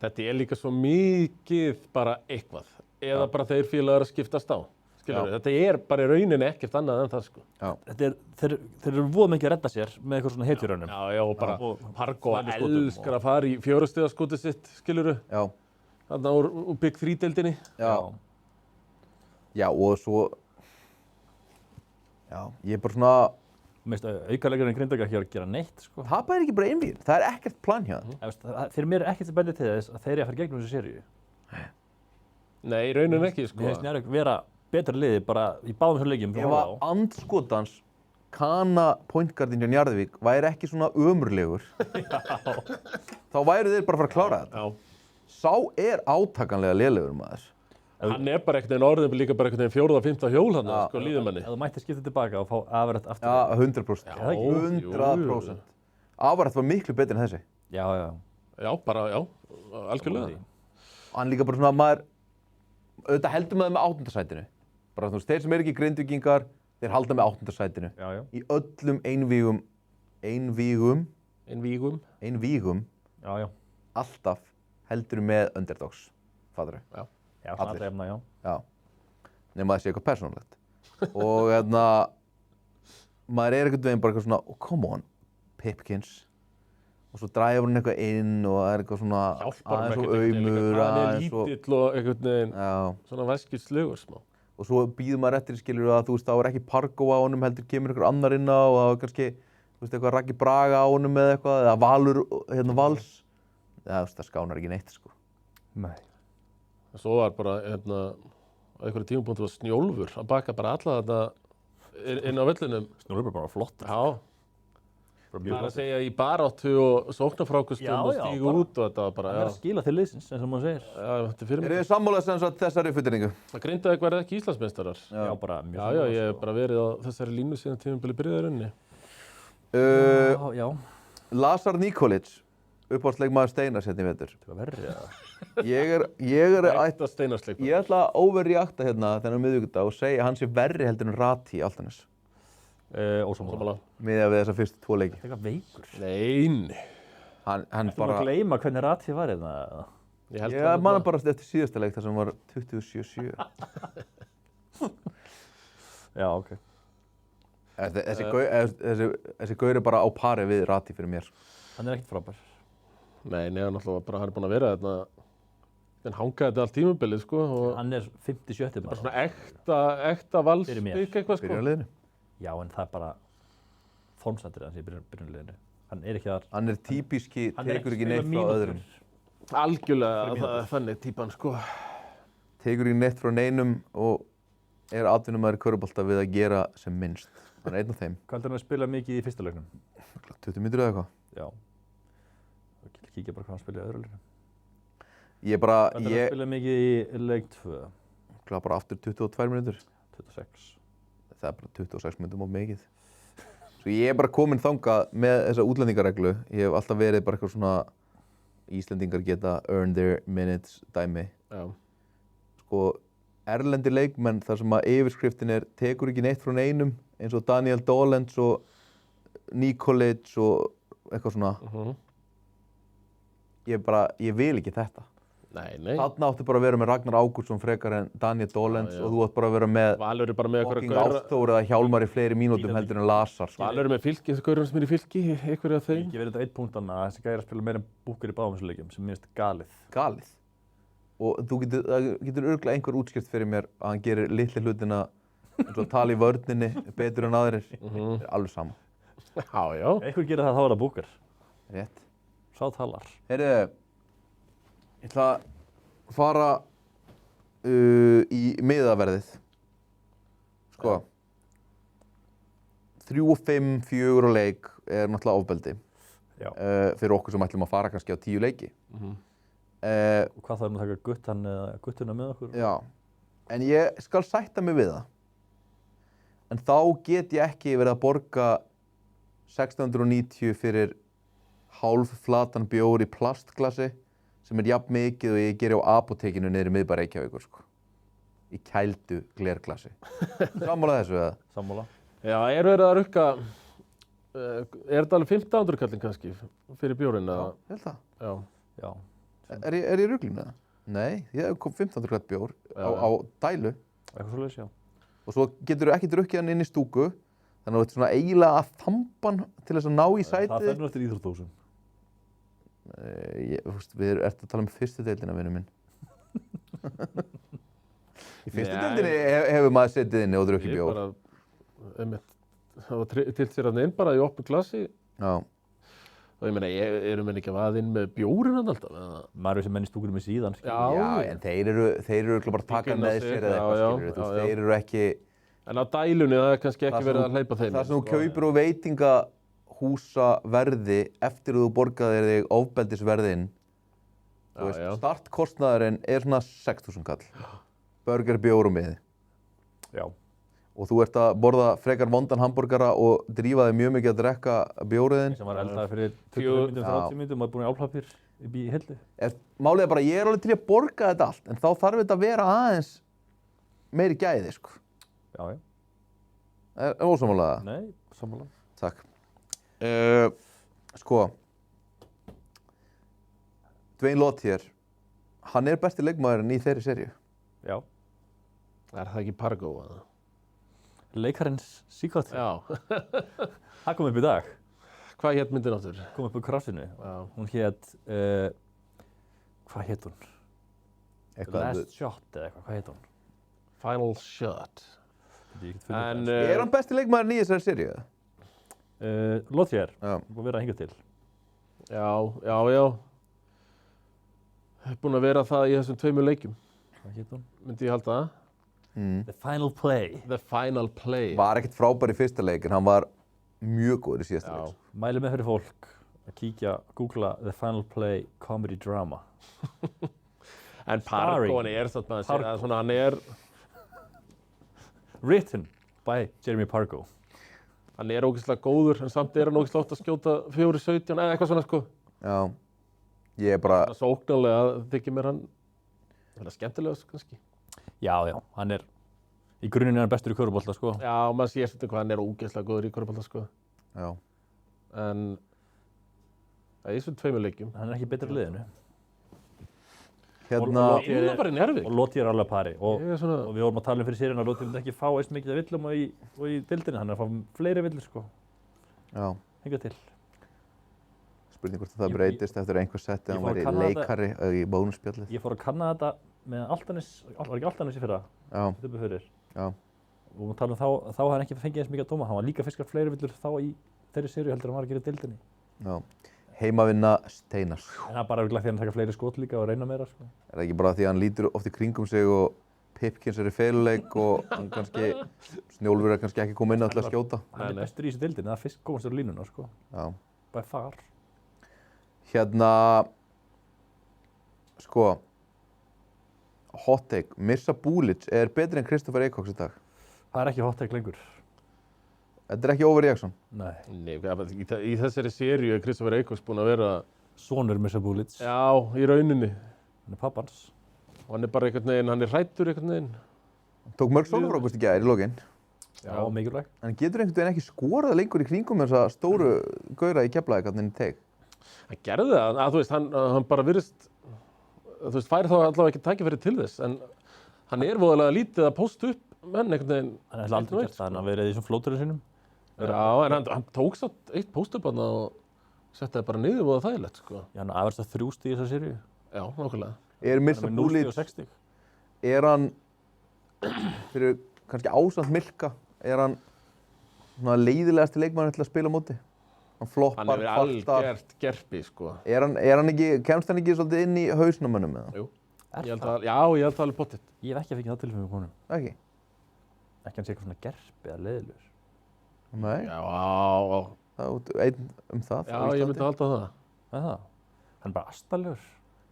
Þetta er líka svo mikið bara eitthvað. Eða bara þeir félagar að skiptast á. Skilur, þetta er bara í rauninni ekkert annað en það, sko. Þetta er, þeir eru voða mikið að redda sér með eitthvað svona hetjurönnum. Já, og bara Og Pargo þvæluskotum elskar að fara í 4 stiga skotið sitt, skiluru. Já. Þarna úr Big 3-deildinni. Já, og svo já, ég er bara svona Mér finnst aukaleikurinn Grindavík ekki að gera neitt, sko. það bara ekki bara einvígir, það er ekkert plan hjá það. Fyrir mér er ekkert sem bendir til þess að þeir eru að fara gegnum þessu seríu. Nei, í rauninni ekki, Mér sko. finnst Njarðvík vera betra liði bara í báðum þessum leikjum. Ef að andskotans Kana pointgardinn hjá Njarðvík væri ekki svona ömurlegur þá væru þeir bara að fara að klára þetta. Já. Sá er átakanlega lélegur maður. Hann er bara einhvern veginn orðin líka bara einhvern veginn 4. og 5. hjól hann, sko, líðumanni. Ef þú mætti skipta tilbaka og fá afrætt aftur. Já, 100%. Já, ekki? 100%. Afrætt var miklu betri en þessi. Já. Já, bara, já, algjörlega. Og hann líka bara svona maður, auðvitað heldur með það með 8. sætinu. Bara þú veist, þeir sem eru ekki Grindvíkingar, þeir halda með 8. sætinu. Já. Í öllum einvígum, Já. alltaf heldur með underdogs, fattarðu? Já, Allir. svona alla jafna, já. Já, nema það sé eitthvað persónulegt. Og maður er einhvern veginn bara eitthvað svona, oh, come on, Pipkins. Og svo dræfur hann eitthvað inn og er eitthvað svona aðeins og aumur, hann er lítill og einhvern veginn svona veskilslegur smá. Og svo býður maður eftir, skilur að þú veist, þá er ekki Pargo á honum, heldur kemur einhver annar inn á og það er kannski, þú veist, eitthvað Raggi Braga á honum eða eitthvað, eða Valur, Vals. Já, þú veist, það skánar ekki neitt, sko. Nei. Svo var bara, á einhverju tímapunkti var Snjólfur að baka bara alla þetta inn á vellinum. Snjólfur bara flott. Já. Bara að segja í baráttu og sóknarfrákustum og stígu út og þetta var bara, Það er að skila til liðsins, eins og maður segir. Já, þetta er fyrir mig. Eru þið sammála sem sagt þessari fullyrðingu? Það Grindavík verði ekki Íslandsmeistarar. Já, bara mjög Já, ég hef bara verið á þessari línu síðan tímabili byrjaði rauninni. Já. Lazar Nikolic, uppáhaldsleikmaður Steinars hérna í vetur. Það var verri, eða? Ég er Ætta Steinarsleik. Ég ætla að overreacta hérna þennan miðvikudag og segja að hann sé verri heldur en Rati í Álftanes. Ósammála. Miðað við þessa fyrstu 2 leiki. Það er eitthvað veikur. Nei. Hann Þú bara að gleyma hvernig Rati var hérna. Ég man bara eftir síðasta leik þar sem var 27-7. Já, ok. Þessi gaur er bara á pari við Rati fyrir mér. Hann er ekkert frábær. Nei, hann er búinn að vera þarna. En hangaði þetta allt tímabilið, sko. Hann er 50-70 bara. Svona ekta vals Fyrir mér. eitthvað, sko. Byrjunarliðinu. Já, en það er bara formsættir hans í byrjunarliðinu. Hann er ekki þar. Hann er típiski, tekur ekki neitt frá öðrum. Algjörlega þannig típan, sko. Tekur ekki neitt frá neinum og er atvinnumæður í körfubolta við að gera sem minnst. Hann er einn af þeim. Hvað heldur hann að spila mikið í fyrsta leiknum? 20 mínútur eða eitthvað. Já. Kíkja bara hvað hann spila í öðru leiknum. Hvað heldur hann að spila mikið í leik 2? Bara aftur 22 mínútur. 26. Það er bara 26 mínútum of mikið. Svo ég er bara kominn þangað með þessa útlendingareglu. Ég hef alltaf verið bara eitthvað svona Íslendingar geta earn their minutes dæmi. Já. Sko, erlendir leikmenn þar sem að yfirskriftin er tekur ekki neitt frá neinum eins og Daniel Dolenz og Nikolic og eitthvað svona. Ég vil ekki þetta. Nei. Þarna áttu bara að vera með Ragnar Ágústsson frekar en Daniel Dolenz og þú átt bara að vera með Valur er bara með fucking Ástþór eða Hjálmar í fleiri mínútum heldur en Lazar. Valur er með Fylki, þessi gaurinn sem er í Fylki, einhverju af þeim. Ég verði þetta 1 punkt annað að þessi gæri að spila meira en Búker í báðum þessu leikjum sem minnst galið. Galið? og það getur örugglega einhver útskýrt fyrir mér að hann gerir litli hlutina eins og tala í vörninni betur en aðrir. Það er alveg sama. Já, já. Einhver gerir það, þá er það Booker. Rétt. Sá talar. Heyrðu, ég ætla að fara í miðaverðið. Sko, 3-5, 4 á leik er náttúrulega ofbeldi. Já. Fyrir okkur sem ætlum að fara kannski á 10 leiki. Og hvað það að taka guttan eða guttuna með okkur? Já, en ég skal sætta mig við það. En þá get ég ekki verið að borga 1690 fyrir hálfflatan bjór í plastglasi sem er jafn mikið og ég geri á apótekinu niður í miðbæ Reykjavíkur, sko. Í kældu glerglasi. Sammála þessu eða? Sammála. Já, er verið að rukka, er þetta alveg 1500 kallinn kannski fyrir bjórinn? Já, ég held það. Já. Já. Er ég í ruglinu eða? Nei, ég kom 1500 kall bjór á dælu. Eitthvað svoleiðis, já. Og svo getur þú ekki drukkið hann inn í stúku, þannig að þú ert svona eiginlega að þamba hann til þess að ná í sætið. Það fer nú eftir íþróttahúsum. Við ertu að tala um fyrstu deildina, vinur minn. Í fyrstu deildinni hefur maður setið inni og drukkið bjór. Ég bara, það var til sér hann inn bara í opnu glasi. Já. Og ég meina, erum við ekki að vaða inn með bjórinn hann alltaf? Maður er sem menn í stúkunum með síðan, skilur. Já, en þeir eru bara að taka með sér eða eitthvað, skilur. Þeir eru ekki... En á dælunni, það er kannski ekki verið að hleypa þeim. Það sem þú kaupir á veitingahúsaverði eftir að þú borgaðir þig ofbeldisverðin, þú veist, startkostnaðurinn er svona 6.000 kall. Burger, bjór og miði. Já. Og þú ert að borða frekar vondan hamborgara og drífa þig mjög mikið að drekka bjóriðin. Sem var eldaði fyrir 20 minnum, 30 minnum og maður búin í álpapír í hillu. Málið er bara, ég er alveg til að borga þetta allt, en þá þarf þetta að vera aðeins meiri gæði, sko. Já, já. Er ósammálaða? Nei, sammála. Takk. Sko, Dwayne Lothier, hann er besti leikmaðurinn í þeirri seríu. Já. Er það ekki Pargo? Leikarins Secret. Já. Það kom upp í dag. Hvað hét myndin áttur? Kom upp úr krassinu. Já. Hún hét, hvað hét hún? Last Shot eða eitthvað, hvað hét hún? Final Shot. En, Er hann besti leikmaðurinn í þessari seríu? Lothier, Já. búin að vera hingað til. Já. Það er búin að vera það í þessum 2 leikjum. Hvað hét hún? Myndi ég halda það? The Final Play. The Final Play. Var ekkert frábær í fyrsta leik, en hann var mjög góður í síðasta leik. Mæli með fyrir fólk að kíkja, googla The Final Play Comedy Drama. En Pargo, hann er svona, hann er... Written by Jeremy Pargo. Hann er ógeðslega góður, en samt er hann ógeðslega oft að skjóta 4-17 eða eitthvað svona, sko. Já. Ég er bara... Það er svo ógnarlega þykir mér hann... Það er skemmtilegast, kannski. Já, hann er... Í grunninn er hann bestur í körfubolta, sko. Já, maður sér svolítið hvað hann er ógeðslega góður í körfubolta, sko. Já. En... Það er í þessum 2 leikjum. Hann er ekki betur í liðinu. Hérna... Hann er bara í Njarðvík. Og Lothier er alveg pari. Og svona... við vorum að tala fyrir sérinn að Lothier myndi ekki fá eins mikið af villum og í dildinni. Hann er að fá fleiri villur, sko. Já. Hingað til. Spurning hvort það breytist eftir einhver setti að hann væri leikari í bónusspjallið. Ég fór að kanna þetta með Altanis, var ekki Altanis í fyrra? Já. Þetta fyrir. Já. Og við talum þá hafði hann ekki fengið eins mikið að dóma. Hann var líka að fiska fleiri villur þá í þeirri seríu heldur en hann var að gera í dildinni. Já. Heimavinna Steinars. En það er bara örugglega því að hann taka fleiri skot líka og reyna meira, sko. Er það ekki bara því að hann lítur oft í kringum sig og Pipkins er í feluleik og hann kannski, Snjólfur er kannski ekki komið inn að skjóta? Hann er bestur í þessu dildinni, það fyrst komast á línuna, sko. Já. By far. Hérna, sko, hot take, Mirza Bulic er betri en Kristoffer Eikóks í dag. Það er ekki hot take lengur. Þetta er ekki overreaction. Nei. Nei, í þessari seríu er Kristoffer Eikóks búinn að vera... Sonur Mirza Bulic. Já, í rauninni. Hann er pappans. Og hann er bara einhvern veginn, hann er hræddur einhvern veginn. Tók mörg sóknarfrákast í gær í lokin. Já, mikilvægt. En getur einhvern veginn ekki skorað lengur í kringum þessa stóru gaura í Keflavík hann inn í teig? Hann gerði það, þú veist, hann bara virðist, þú veist, færi þá allavega ekki tækifæri til þess, en hann er voðalega lítið að pósta upp menn einhvern veginn. Hann er aldrei gert það, hann har verið í þessum flóturinn sínum. Já, en hann tók satt eitt póst upp og setti það bara niður og það þægilegt, sko. Já, hann aðverst að 3 stig í þessa seríu. Já, nákvæmlega. er Mirza Hann er með 0 Bulic, og 60. er hann fyrir kannski ásamt Milka, er hann svona leiðilegasti leikmaður til að spila á móti? Hann floppar, Hann hefur algjört gerpi, sko. Er hann ekki, kemst hann ekki svolítið inn í hausnamönnum með það? Jú. Er Ég held það? að það alveg pottitt. Ég hef ekki fengið það tilfengu konum. Ekki? Ekki hann sé eitthvað svona gerpi eða leiðilegur. Nei, Já, það er einn það. já, á ég Íslandi. myndi halda það. Það er það. Hann er bara astalegur.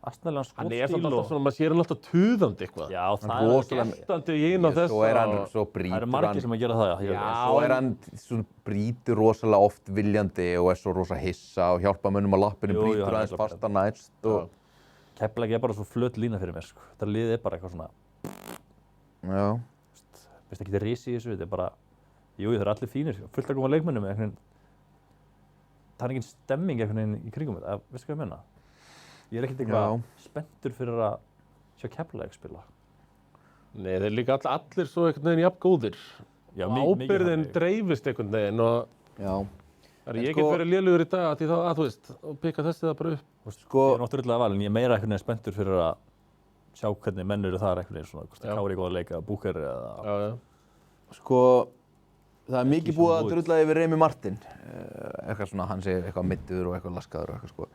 Astalegan Hann er samt skótstíl alltaf og... svona, maður sér hann alltaf tuðandi eitthvað. Já, það Hann er rosalega- Geltandi í einu og þess. Svo er hann, svo Það brýtur eru margir sem að gera það, já. Já. Svo er hann, svo brýtur rosalega oft viljandi og er svo rosa hissa og hjálpa mönnum á lappinu, Jú, jú, brýtur hann er aðeins svo fasta næst og... Keflavík er bara svo flöt lína fyrir mér, sko. Það liðið er bara eitthvað svona, Já, veist ekki, þetta er risi í þessu, þetta er bara, jú, það eru allir fínir, fullt að koma leikmönnum, einhvern veginn, það er engin stemming einhvern veginn í kringum þetta, veistu hvað ég menna? Ég er ekkert eitthvað spenntur fyrir að sjá Keflavík spila. Nei, þeir líka allir svo einhvern veginn jafn góðir. Já, Ábyrgðin dreifist einhvern veginn og já. það En ég sko- get verið lélugur í dag því þá, að þú veist, og pika þessi það bara upp. Sko, Ég er náttúrulega val, en ég er meira einhvern veginn spenntur fyrir að sjá hvernig menn eru þar einhvern veginn svona, hvort Já. það Kári góða leika, Búker eða... Já, já. sko, það er mikið búið að Woods. drulla yfir Remi Martin. Eitthvað svona, hann segir eitthvað middur og eitthvað laskaður og eitthvað sko.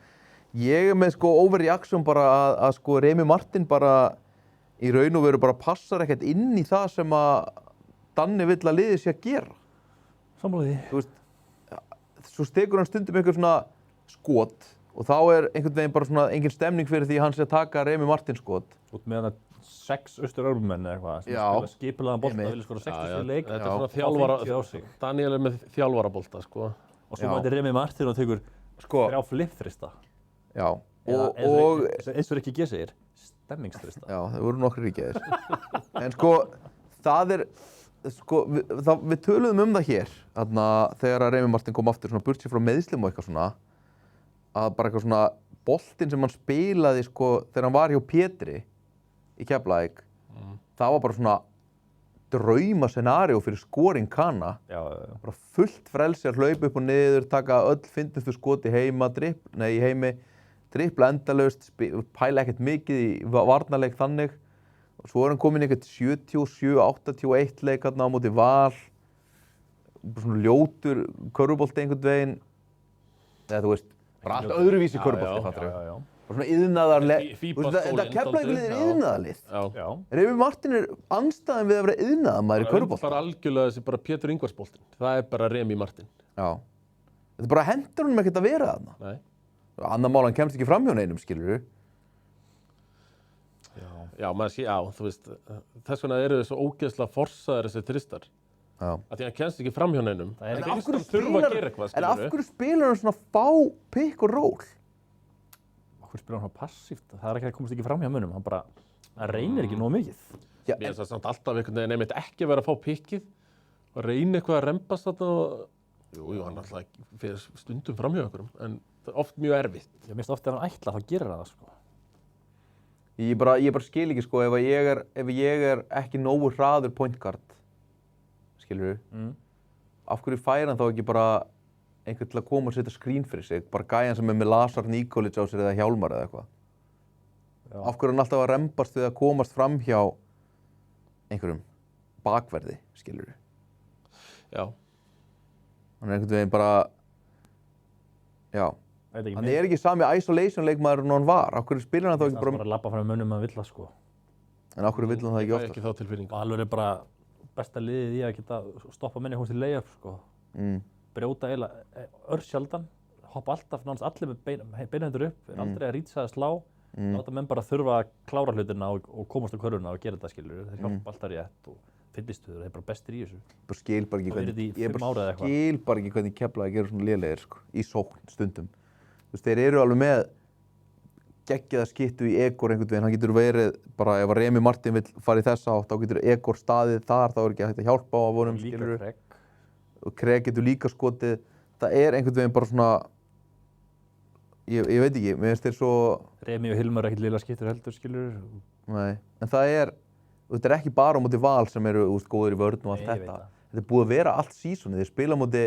Ég er með sko overreaction bara að sko Remi Martin bara í raun og veru bara passar ekkert inn í það sem að Danni vill að liðið sé að gera. Sammála því. Þú veist, svo stekur hann stundum einhver svona skot og þá er einhvern veginn bara svona engin stemning fyrir því að hann sé að taka Remi Martin skot. Út með hana 6 austur-Evrópumenn eða eitthvað sem Já. spila skipulegan bolta Einmitt. og vilja skora Já, 60 já. leik Þetta er Já. svona og 50 á þjálfara, sig. Daniel er með þjálfarabolta, sko. Og svo Já. mætir Remi Martin og tekur Sko, 3 flip-þrista. já. Eða Og eins og Rikki G segir, stemmingstrista. já, það voru nokkri ríkjaðir. En sko, það er, sko, við töluðum um það hér, þarna þegar að Remi Martin kom aftur, svona burt sér frá meiðslum og eitthvað svona, að bara eitthvað svona, boltinn sem hann spilaði, sko, þegar hann var hjá Pétri í Keflavík, það var bara svona drauma scenario fyrir scoring Kana, Já, já, já. bara fullt frelsi að hlaupa upp og niður, taka öll fyndustu skoti heima, í heimi, dribbla endalaust, pæla ekkert mikið í varnarleik þannig. Og svo er hann komin í eitthvað 77-81 leik hérna á móti Val, svona ljótur körfubolti einhvern veginn, eða þú veist, bara allt öðruvísi körfubolti, fattar Já, við. já, já. Bara svona iðnaðarleg, Fíbaskólinn þetta Keflavík er iðnaðarlið. Já. Já. Remi Martin er andstæðan við að vera iðnaðarmaður í Það er körfubolta. bara algjörlega þessi bara Pétur Ingvarsboltinn. Það er bara Remi Martin. Já. Þetta bara hendur honum ekkert að vera þarna. Nei. Annar mál, hann kemst ekki fram hjá neinum, skilurðu. Já, maður sé, já, þú veist, þess vegna eru þau svo ógeðslega forsaðir þessi tristar. Já. Af því hann kemst ekki fram hjá neinum. Það er En ekki- af hverju þurfa að spilar, gera eitthvað, en af skilurðu. hverju spilar hann svona fá pikk og ról? Okkur spila hann passíft, það er ekki að komast ekki fram hjá munum, hann reynir ekki nógu mikið. Já, Mér finnst það samt alltaf einhvern veginn einmitt ekki vera að fá pikkið og reyna eitthvað að rembast þarna og... Jú, hann alltaf fyrir stundum fram hjá okkur, en það er oft mjög erfitt. Ég minnst ofta ef hann ætla, þá gerir hann það, sko. Ég bara skil ekki sko, ef ég er ekki nógu hraður point guard, skilurðu, af hverju fær hann þá ekki bara einhvern til að koma og setja skrín fyrir sig, bara gæjan sem er með Lazar Nikolic á sér eða Hjálmar eða eitthvað. Já. Af hverju er hann alltaf að rembast við að komast fram hjá einhverjum bakverði, skilurðu. Já. Hann er einhvern veginn bara, já, Veit ekki, hann er ekki sami isolation leikmaður en hann var. Af hverju spilar hann þá ekki bara bara, að labba fram munum að vilja, sko. en af hverju vill hann það ekki Ég fæ ofta? ekki þá tilfinningu. Valur er bara besta liðið í að geta stoppa menni hús til layup, sko. Brjóta eiginlega örsjaldan, hoppa alltaf, nánast allir með beinhendur upp, er aldrei að rýtsa að slá. Láta menn bara þurfa að klára hlutina og komast á körfuna og gera þetta, skilur. Þeir hjálpa alltaf rétt og fyllistuður, þeir er bara bestir í þessu. Bara skil bara ekki Það verið í ég 5 ár eða eitthvað. skil bara ekki hvernig Keflavík eru svona lélegir sko, í sókn stundum. Þú veist, þeir eru alveg með geggjaða skittu í Egor einhvern veginn, hann getur verið bara ef að Remi Martin vill fara í þessa átt, þá getur Egor staðið þar, þá er ekki hægt að hjálpa á honum, Líka skilurðu. Craig. Og Craig getur líka skotið, það er einhvern veginn bara svona, ég veit ekki, mér finnst þeir svo, Remi og Hilmar er ekkert lilla skiptur heldur, skilur. nei, en það er, þetta er ekki bara á móti Val sem eru góður í vörn og allt Nei, ég veit þetta. það. Þetta er búið að vera allt sísonið, þeir spila á móti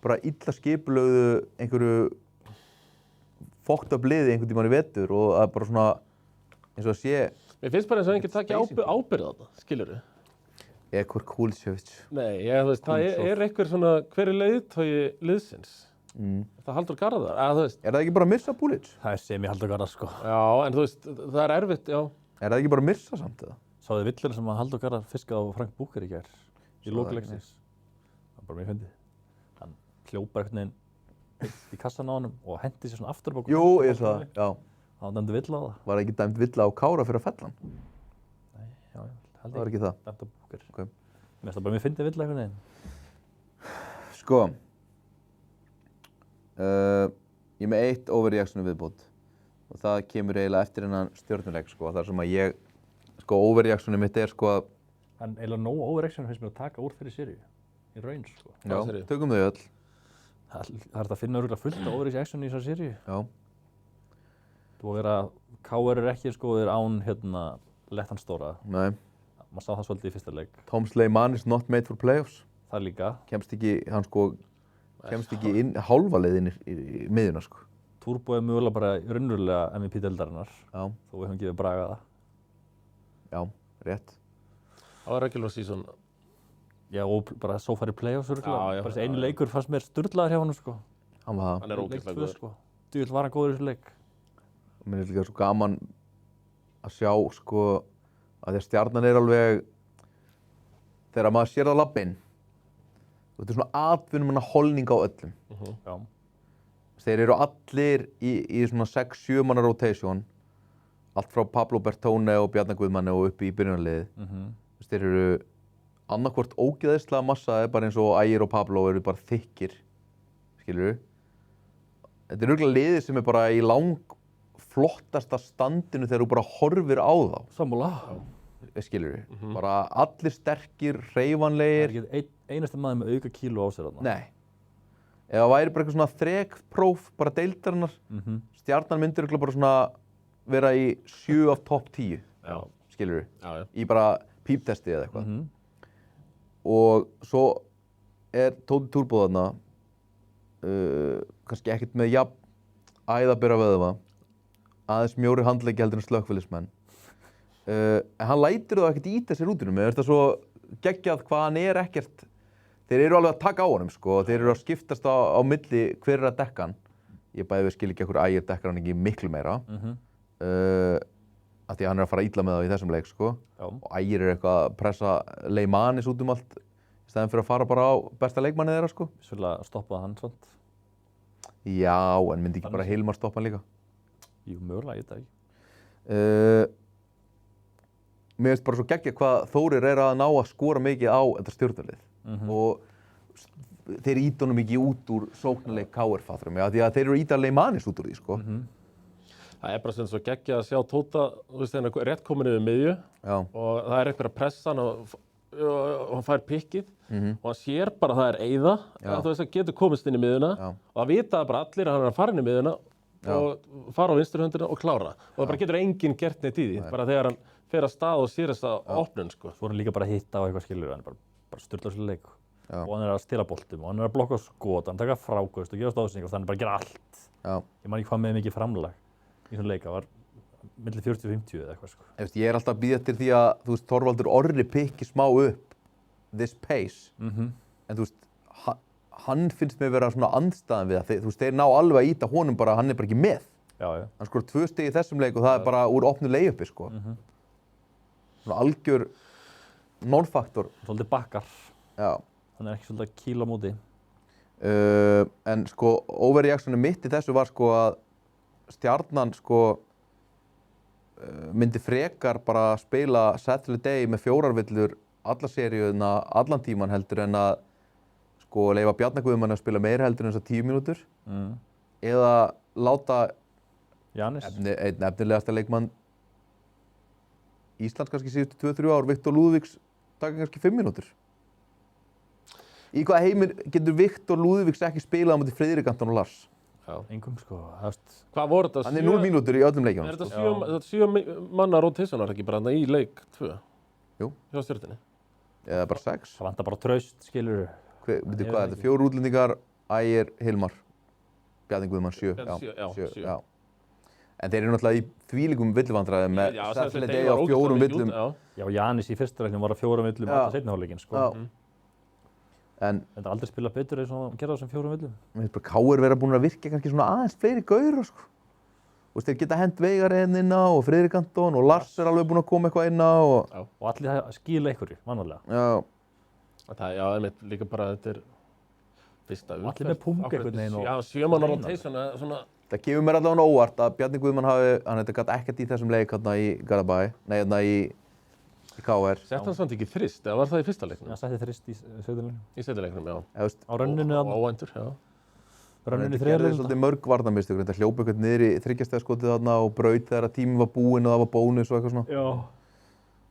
bara illa skipulögðu einhverju fucked up liði einhvern tímann í vetur og það er bara svona, eins og að sé Mér finnst bara eins og enginn taki ábyrgð á þetta, skilurðu? Ekkur Kulisevich. Nei, þú veist, það er einhver svona, hver er leiðtogi liðsins? Það Halldór Garðar, þú veist. Er það ekki bara Mirza Bulic? Það er sem ég Halldór Garðar, sko. Já, en þú veist, það er erfitt, já. Er það ekki bara Mirza samt eða? Sáðu villur sem að Halldór Garðar fiskaði á Frank Búker í gær í lokleiksins. Það var bara mjög fyndið. Hann hljópar einhvern veginn í kassan á honum og hendi sér svona aftur á bókum. Jú, ég það, já. Það var dæmd villa á það. Var ekki dæmt villa á Kára fyrir að fella hann? Nei, já, Það var ekki það. Dæmd á Búker. Okay. Mér finnst það bara mjög fyndið villa einhvern veginn. Sko, ég er með eitt overreaction viðbót og það kemur eiginlega eftir hennan stjörnuleik, sko, þar sem að ég, sko, overreactionið mitt er, sko, að En eiginlega nóg overreaction finnst mér að taka úr fyrir seríu. Í raun, sko. já, seríu? tökum þau öll. Það er hægt að finna örugglega fullt af overreaction í þessari seríu. Já, Þú að vera, KR er ekki, sko, þeir án, Lettan stóra. nei. Maður sá það svolítið í fyrsta leik. Tom Sleiman is not made for playoffs. Það líka. Kemst ekki inn hálfa leiðin í miðjuna, sko. Turbo er mögulega bara raunverulega MVP deildarinnar. Já, Þó við höfum gefið Braga það. já, rétt. Það var regular season. Já, og bara svo farið playoffs örugglega. Já, Bara þessi eini leikur fannst mér sturlaður hjá honum, sko. Hann var það. Hann er ógeðslega góður. Sko. Djúvill var hann góður í þessu leik. Mér er líka svo gaman að sjá, sko, að þegar Stjarnan er alveg, þegar maður sér það labbinn, þetta er svona atvinnumanna holning á öllum. Já. Þeir eru allir í svona 6-7 manna rotation, allt frá Pablo Bertone og Bjarna Guðmanni og upp í byrjunarliðið. Þeir eru annarkvort ógeðislega massaði, bara eins og Ægir og Pablo eru bara þykkir, skilurðu. Þetta er örugglega liðið sem er bara í flottasta standinu þegar þú bara horfir á þá, Sammála. skilurðu. Bara allir sterkir, Það hreyfanlegir. er ekki einasti maður með auka kíló á sér þarna. Nei. Ef það væri bara eitthvað svona þrekpróf, bara deildarinnar, Stjarnan myndir örugglega bara svona vera í 7 af topp 10, Já. skilurðu. Já, já. Í bara píptesti eða eitthvað. Og svo er Tóti Turbo þarna, kannski ekkert með jafn æðabera vöðva, aðeins mjóri handleggi heldur en slökkviliðsmenn. En hann lætur þá ekkert íta sér út úr honum. Mér finnst það svo geggjað hvað hann er ekkert. Þeir eru alveg að taka á honum, sko. Þeir eru að skiptast á milli hver er að dekka hann. Ég bæði við skil ekki ekkur Ægir dekkar hann ekki miklu meira. Af því að hann er að fara illa með það í þessum leik, sko. Já. Og Ægir er eitthvað að pressa Leimanis út um allt í staðinn fyrir að fara bara á besta leikmanni þeirra, sko. Svolítið stoppaði hann svont. Já, en myndi ekki bara Hilmar stoppa hann líka? Jú, mögulega, ég veit það ekki. Mér finnst bara svo geggjað hvað Þórir er að ná að skora mikið á þetta stjórnarlið. Og þeir ýta honum ekki út úr sóknarleik KR, fattur mig, því að þeir eru ýta Leimanis út úr því, sko. Það er bara svo geggjað að sjá Tóta, þú veist, þegar hann rétt komin yfir miðju Já. og það er eitthvað að pressa hann og hann fær pikkið og hann sér bara að það er eyða, að þú veist, hann getur komist inn í miðjuna og það vita bara allir að hann er að fara inn í miðjuna og fara á vinstri höndina og klára. Og það bara getur enginn gert neitt í því, bara þegar hann fer að stað og sér þess að opnun, sko. Svo er hann líka bara að hitta á eitthvað skilur, hann er bara sturlaður sér leik. Já. Og hann er að stela boltum og hann er að blokka skot, hann taka frákvöst og gefa stóðsning og þannig bara að gera allt. Já. Ég man ekki hvað með mikið framlag í svona leik, það var milli 40-50 eða eitthvað, sko. Ég er alltaf að bíða eftir því að, þú veist, Þorvaldur Orri pikki smá upp this pace. En þú veist, hann finnst mér vera svona andstæðan við það. Þú veist, þeir ná alveg að ýta honum bara, hann er bara ekki með. Já, já. Hann skor 2 stig í þessum leik og það er bara úr opnu layupi, sko. Svona algjör non-faktor. Svolítið bakkar. Já. Hann er ekki svolítið að kýla á móti. En sko, overreactionu mitt í þessu var sko að Stjarnan sko myndi frekar bara spila Saturday Day með 4 villur alla seríuna, allan tíman heldur en að sko leyfa Bjarna Guðmanni að spila meira heldur en þess að 10 mínútur eða láta Janis. einn efnilegasta leikmann Íslands kannski síðustu 2-3 ár, Viktor Lúðvíks, taka kannski 5 mínútur. Í hvaða heimir getur Viktor Lúðvíks ekki spilað á móti Friðrik Anton og Lars? Já. Engum, sko. Hvað voru þetta? Hann er 0 mínútur í öllum leikjum. Er þetta 7 manna rotationar ekki bara í leik 2? Jú. Hjá Stjörnunni? Eða bara 6. Það vantar bara traust, skilur. Veitu hvað er þetta? 4 útlendingar, Ægir, Hilmar, Bjarni Guðmann, 7. Já, 7. En þeir eru náttúrulega í þvílíkum villuvandræðum með Já, Saturday Day Day á var 4 ógeðslega villum. mikið út, Já, Janis í fyrsta leiknum var á 4 villum Já. alltaf seinni hálfleikinn, sko. Já. En Þetta aldrei spila betur eins og hann gerði á þessum 4 villum. mér finnst bara Káir vera búin að virka kannski svona aðeins fleiri gaurar, sko. Þú veist, þeir geta hent Veigar inn á og Friðrik Anton og Lars alveg búin að koma eitthvað inn á og... Og allir það skila einhverju, vanlega. Já. Já, einmitt líka bara þetta fyrsta umferð. Allir með pung einhvern veginn og... Já, 7 manna rotation, svona... Það gefur mér allavega óvart að Bjarni Guðmann hann þetta gat ekkert í þessum leik hérna í Garðabæ, nei hérna í KR. Sett hann samt ekki þrist, eða var það í fyrsta leiknum? Já, setti þrist í sjöðuleiknum. Í seinni leiknum, já. Á rönninu þarna. Óvæntur, já. Rönninu í Þetta gerði þriðarleiknum. svolítið mörg varnarmistök, þetta hljóp eitthvað niður í þryggjastæðaskotið þarna og braut þegar að tíminn var búinn og það var bónus og eitthvað svona. Já.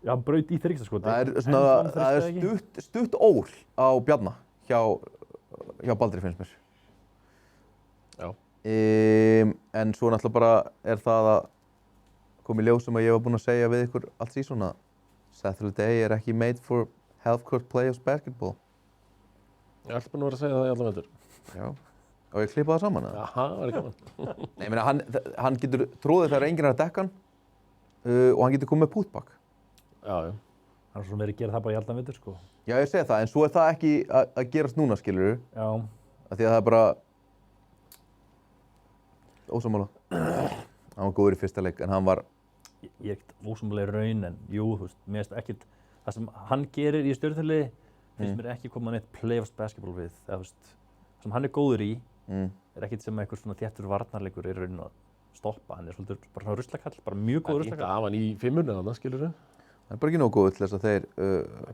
Já, hann braut í þryggjastæðaskotið. Það er stutt ól á Bjarna hjá Baldri finnst mér. Já. En svo náttúrulega bara er það að koma í ljós sem að ég var búinn að segja við ykkur allt síðan að Saturday Day er ekki made for half-court playoffs basketball. Ég er alltaf búin að vera að segja það í allan veitur. Já. Og ég klippa það saman, eða? Jaha, það er gaman. Nei, ég meina, hann getur tróðið þegar enginn er að dekka hann og hann getur komið með putback. Já, já. Það er svo verið að gera það bara í allan veitur, sko. Já, ég segi það, en svo er það ekki að gerast núna, skilurðu. Já. Af því að það er bara ósammála. Hann var góður í fyrsta leik, en hann var... Ég er ekkert ósamlega raun, en jú, þú veist, mér finnst ekkert... Það sem hann gerir í stjörnuliði finnst mér ekki koma neitt playoffs basketball við. Það, þú veist, sem hann er góður í er ekkert sem einhver svona þéttur varnarleikur í raun að stoppa. Hann er svolítið bara svona ruslakall, bara mjög góður ruslakall. Það er fínt að hafa hann í 5-unni þarna, skilurðu? Það er bara ekki nógu góður til þess að þeir...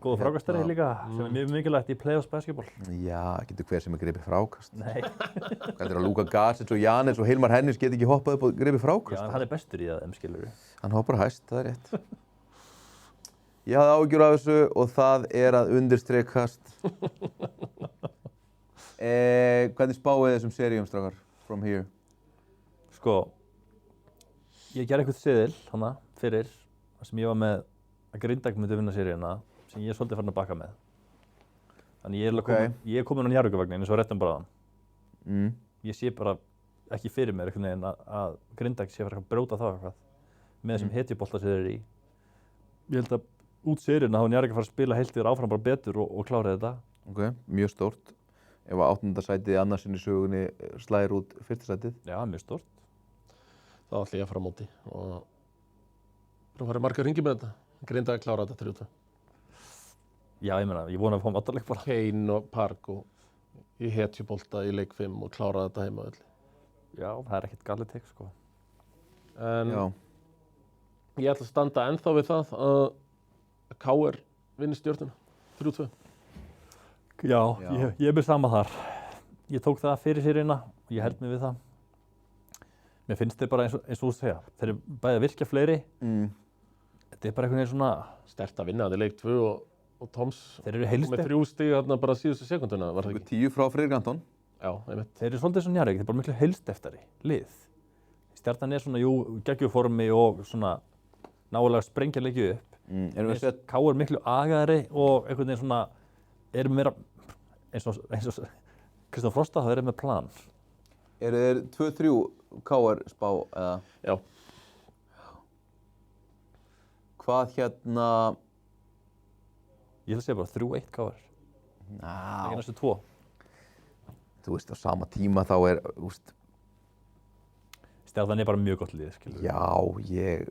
Góður frákastari líka, sem er mjög mikilvægt í playoffs basketball. Já, getur hver sem er gripið frákast. Nei. Hvað er að Luka Garcic og Janis og Hilmar Hennis get ekki hoppað upp og gripið frákast? Já, en hann er bestur í það, skilurðu. Hann hoppar hæst, það er rétt. Ég hafði áhyggjur af þessu og það er að undirstrekast. Hvernig spáið þessum seríum, strákar, from here? Sko, ég gerði einhvern seðil, hana, fyrir, sem ég var með að Grindag myndi vinna seríuna, sem ég er svolítið farin að bakka með. Þannig ég er komin á Njarðvíkurvagnin eins og réttum bara þann. Ég sé bara ekki fyrir mér einhvern veginn að Grindag sé að brjóta það eitthvað með þessum hetjubolta sem þeir eru í. Ég held að út seríuna hafa Njarðvík að fara að spila heilt yfir áfram bara betur og klára þetta. Ok, mjög stórt. Ef að 8. sætið annarsinn í sögunni slæðir út 1. sætið. Já, mjög stórt. Það var allir að fara á móti og bara farið margar hringi með þetta. Grindaði að klára þetta 3-2. Já, ég meina, ég vona að við fáum allarleik bara. Kane og Park og í hetjubolta í leik 5 og klára þetta heima öll. Já, það er ekkert galið tek, sko. En Já. ég ætla að standa ennþá við það að KR vinni Stjörnuna 3-2. Já, Já. ég er með sama þar. Ég tók það fyrir seríuna og ég held mig við það. Mér finnst þeir bara eins og þú segja. Þeir eru bæði að virkja fleiri. Þetta er bara einhvern veginn svona... Sterkt að vinna þetta í leik 2 og Toms Þeir eru heilsteypt. með 3 stig þarna bara síðustu sekunduna, var það ekki? 10 frá Friðrik Anton. Já, einmitt. Þeir eru svolítið svona Njarðvík, þeir eru bara miklu heilsteftari lið. Stjarnan er svona, jú, geggjuformi og svona nálega sprengja leikið upp. Erum við sett... K er miklu agaðari og einhvern veginn svona er meira eins og Kristján Frosta, það er með plan. Eru þeir 2-3 KR spá eða? Já. Hvað hérna... Ég ætla að segja bara 3-1 K er. Ekki næstu 2. Þú veist, á sama tíma þá er, þú veist... Stjarnan er bara mjög gott lið, skilur. Já, ég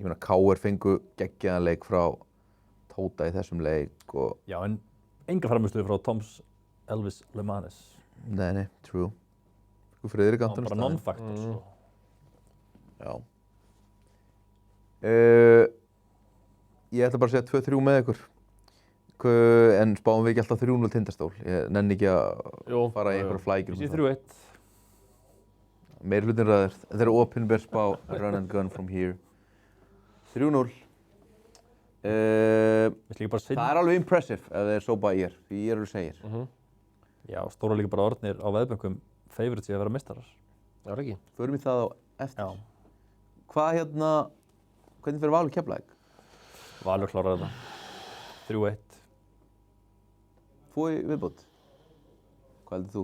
meina KR fengu geggjaðan leik frá Tóta í þessum leik og... Já, en enga framistöðu frá Toms Elvis Lemanis. Nei, true. Friðrik Anton Bara non-factor, sko. Já. Ég ætla bara að segja 2-3 með ykkur. En spáum við ekki alltaf 3-0 Tindastól. Ég nenni ekki að fara í einhverja flækjur. Ég sé 3-1. Meiri hlutin ræður. Þetta er opinber spá, run and gun from here. 3-0. Það er alveg impressive ef þeir sópa í því ég eru segir. Já, stóra líka bara orðnir á veðbönkum favorites í að vera meistarar. Já, ekki. Förum við það á eftir. Já. Hvernig fyrir Valur Keflavík? Valur klárar þetta. 3-1. Fói viðbót. Hvað heldur þú?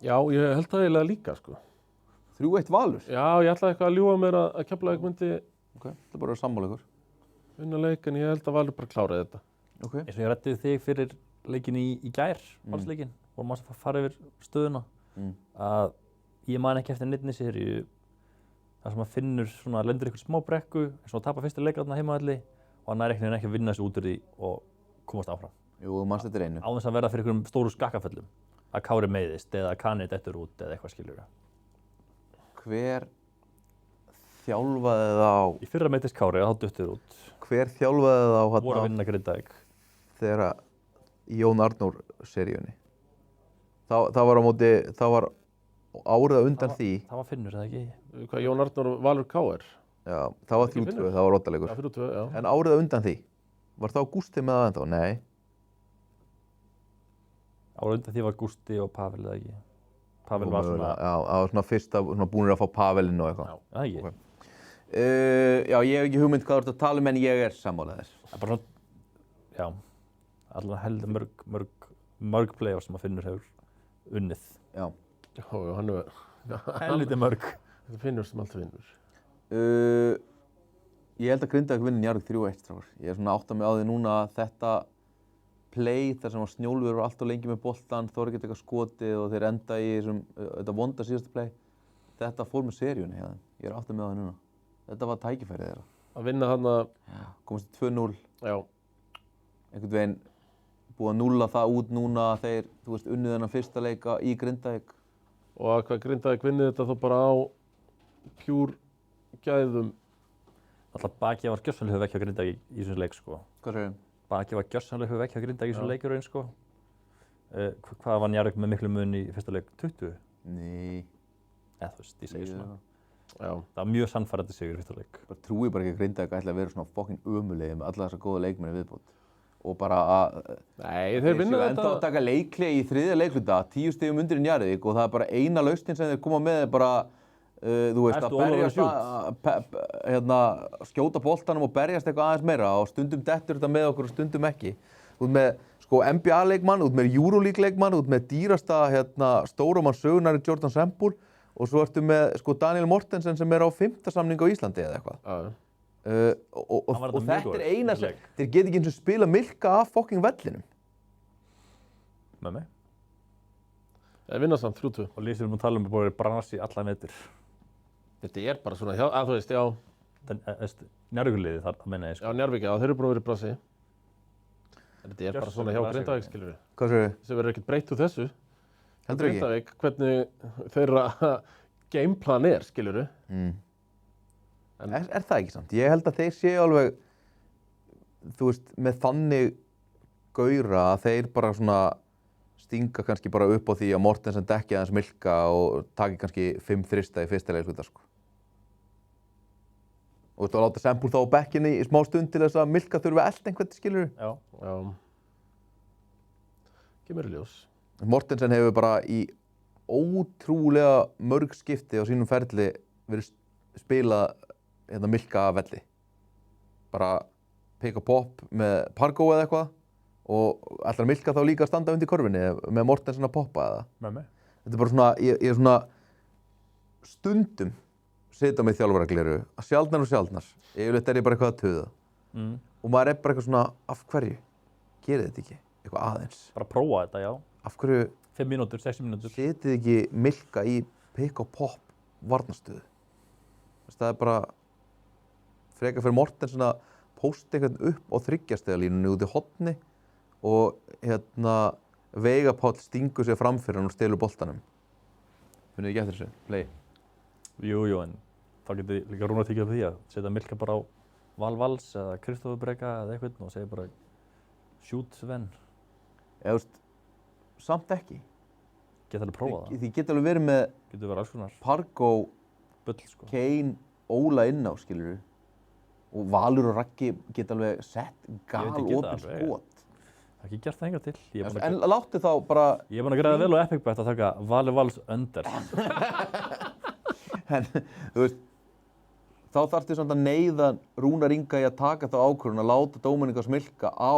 Já, ég held það eiginlega líka, sko. 3-1 Valur? Já, ég ætlaði eitthvað að ljúga mér að Keflavík myndi Ok, það er bara að sammála ykkur. vinna leik, en ég held að Valur bara kláraði þetta. Ok. Eins og ég rætti við þig fyrir leikin í gær, valsleikin, vorum að fara yfir stöðuna, að ég man ekki eftir neinni seríu þar sem að Finnur svona lendir ykkur smá brekku, eins og að tapa fyrsta leik þarna heimavelli og hann nær ekki að vinna þessu út úr því og komast áfram. Jú, þú manst þetta einu. Á þess að verða fyrir einhverjum stóru skakkaföllum, að Kári meiðist eða Kani dettur út eða eitthvað skilur. Hver þjálfaði þá? Í fyrra meiddist Kári og þá duttur út. Hver þjálfaði þá Voru að vinna Grindavík. þegar í Jón Arnór seríunni? Það var á móti, það var árið undan því. Það var Finnur, eða ekki? Hvað, Jón Arnór Valur KR? Já, það var 3-2, það var rottalegur. Já, 3-2, já. En árið undan því, var það Gústi með það ennþá? Nei. Árið undan því var Gústi og Pavel, eða ekki? Pavel var svona... Já, það var svona fyrsta, svona búnir að fá Pavelinn og eitthvað. Já, það ekki? Já, ég hef ekki hugmynd hvað þú ert að tala um, en ég er sammála þess. Það er bara svona, já, allavega heldur mörg playoffs sem að Finnur hefur unnið. Já. Já, hann er... Helviti mörg. Þetta Finnur sem alltaf vinnur. Ég held að Grindavík vinni Njarðvík 3-1, strákar. Ég er svona átta mig á því núna að þetta play þar sem að Snjólfur var allt og lengi með boltan, þóra ekki eitthvað skotið og þeir enda í þessum, þetta vonda síðasta play. Þetta fór með seríunni hjá þeim. Ég er átta mig á því núna. Þetta var tækifærið þeirra. Að vinna hann að... Komast í 2-0. Já. Einhvern veginn búið að núlla það út núna að þeir, þú veist, unnið þennan fyrsta leika í Grindavík. Og að hvað Grindavík vinnið þetta þá bara á pjúr gæðum. Alltaf Baki var gjörsamlega vekk hjá Grindavík í þessum leik, sko. Hvað segir þau? Baki var gjörsamlega vekk hjá Grindavík í þessum leikjum, sko. Hvað var Njarðvík með miklu mun í fyrsta leik? 20? Nei. Eða þú veist, ég segir svona. Já. Það var mjög sannfærandi sigur í fyrsta leik. Bara trúi bara ekki að Grindavík ætla að vera svona fucking ömurlegir með alla þessa góða leikmenni viðbót. Og bara að... Nei, þeir vinna þetta... Enda að taka leikli í þriðja leikluta, 10 stigum undir í Njarðvík og það er bara eina lausnin sem þeir koma með er bara, þú veist, að berjast skjóta boltanum og berjast eitthvað aðeins meira og stundum dettur þetta með okkur og stundum ekki. Út með sko NBA-leikmann, út með Euroleague-leikmann, út með dýrasta stóramann sögunari Jordan Sembúl og svo ertu með sko Daniel Mortensen sem er á 5. samning á Íslandi eða eitthvað. Og þetta er eina sem, þeir geta ekki eins og spila Milka af fucking vellinum. Með mig. Þeir vinna samt 3-2. Og lýsir að tala um að búið Branasi alla metur. Þetta er bara svona, að þú veist, já. Njarðvíkurliðið þar að menna ég, sko. Já, Njarðvík, já, þeir eru búin að vera í brasi. Þetta er bara svona hjá Grindavík, skilur við. Hvað segir þið? Þessi verður ekkert breytt úr þessu. Heldur ekki? Grindavík, hvernig þeirra gameplan er, skilur við. Er það ekki samt? Ég held að þeir séu alveg, þú veist, með þannig gaura að þeir bara svona stinga kannski bara upp á því að Mortensen dekki aðeins Milka og taki kannski 5 þrista í fyrsta leikluta, sko. Og þú veist, að láta Sembúl þá á bekkinni í smá stund til þess að Milka þurfi að elta einhvern, skilur við? Já. Já. Kemur í ljós. Mortensen hefur bara í ótrúlega mörg skipti á sínum ferli verið spilað Milka af velli. Bara pick og pop með Pargo eða eitthvað og ætlar Milka þá líka að standa undir korfinni með Mortensen að poppa eða. Með mig. Þetta er bara svona, ég er svona stundum setja mig í þjálfaragleru, sjaldnar og sjaldnar. Yfirleitt er ég bara eitthvað að tuða. Og maður er bara eitthvað svona, af hverju? Gerið þetta ekki? Eitthvað aðeins. Bara prófa þetta, já. Af hverju 5 mínútur, 6 mínútur. setið ekki Milka í pick og pop varnarstöðu? Það er bara frekar fyrir Mortensen að pósta einhvern upp á 3-stigalínunni út í horni og Veigar Páll stingur sér framfyrir hann og stelur boltanum. Finnið þið ekki eftir þessu? Play. Jú, en þá getur líka Rúnar tekið upp því að setja Milka bara á Val Vals eða Kristofur Breka eða eitthvað og segja bara shoot Sven. Eða þú veist, samt ekki. Geta alveg prófað það. Þið geta alveg verið með Getur verið alls konar Pargo, bull, sko. Kane, Óla inn á, skilurðu. Og Valur og Raggi geta alveg sett galopin skot. Það er ekki gert það enga til. En láttu þá bara... Ég er búinn að greiða vel á Epic Bet að taka Valur Vals under. En, þú veist, þá þarftu samt að neyða Rúnar Inga í að taka þá ákvörðun að láta Dóminíkas Milka á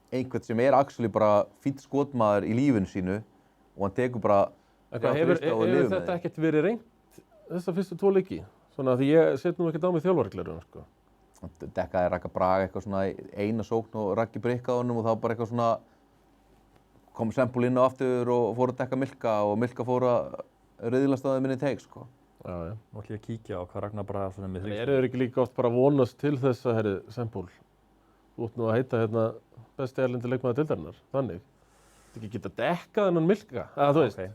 einhvern sem er actually bara fínn skotmaður í lífinu sínu og hann tekur bara... Hefur þetta ekkert verið reynt þessa fyrstu 2 leiki. Svona því ég set nú ekkert á mig þjálfarglerun, sko. Dekkaði Raka Braga eitthvað svona í eina sókn og Raggi brikkaði honum og þá bara eitthvað svona kom Sempúl inn á aftur og fór að dekka Milka og Milka fór að riðlast á þeim inn í teik, sko. Já, já. Nú ætlum ég að kíkja á hvað Ragnar Braga svona með En 3. eru þeir ekki líka oft bara að vonast til þess að, herri, Sempúl, þú ert nú að heita hérna besti erlendi leikmaður deildarinnar, þannig. Þú ekki geta dekkað þennan Milka, eða þú veist. Okay.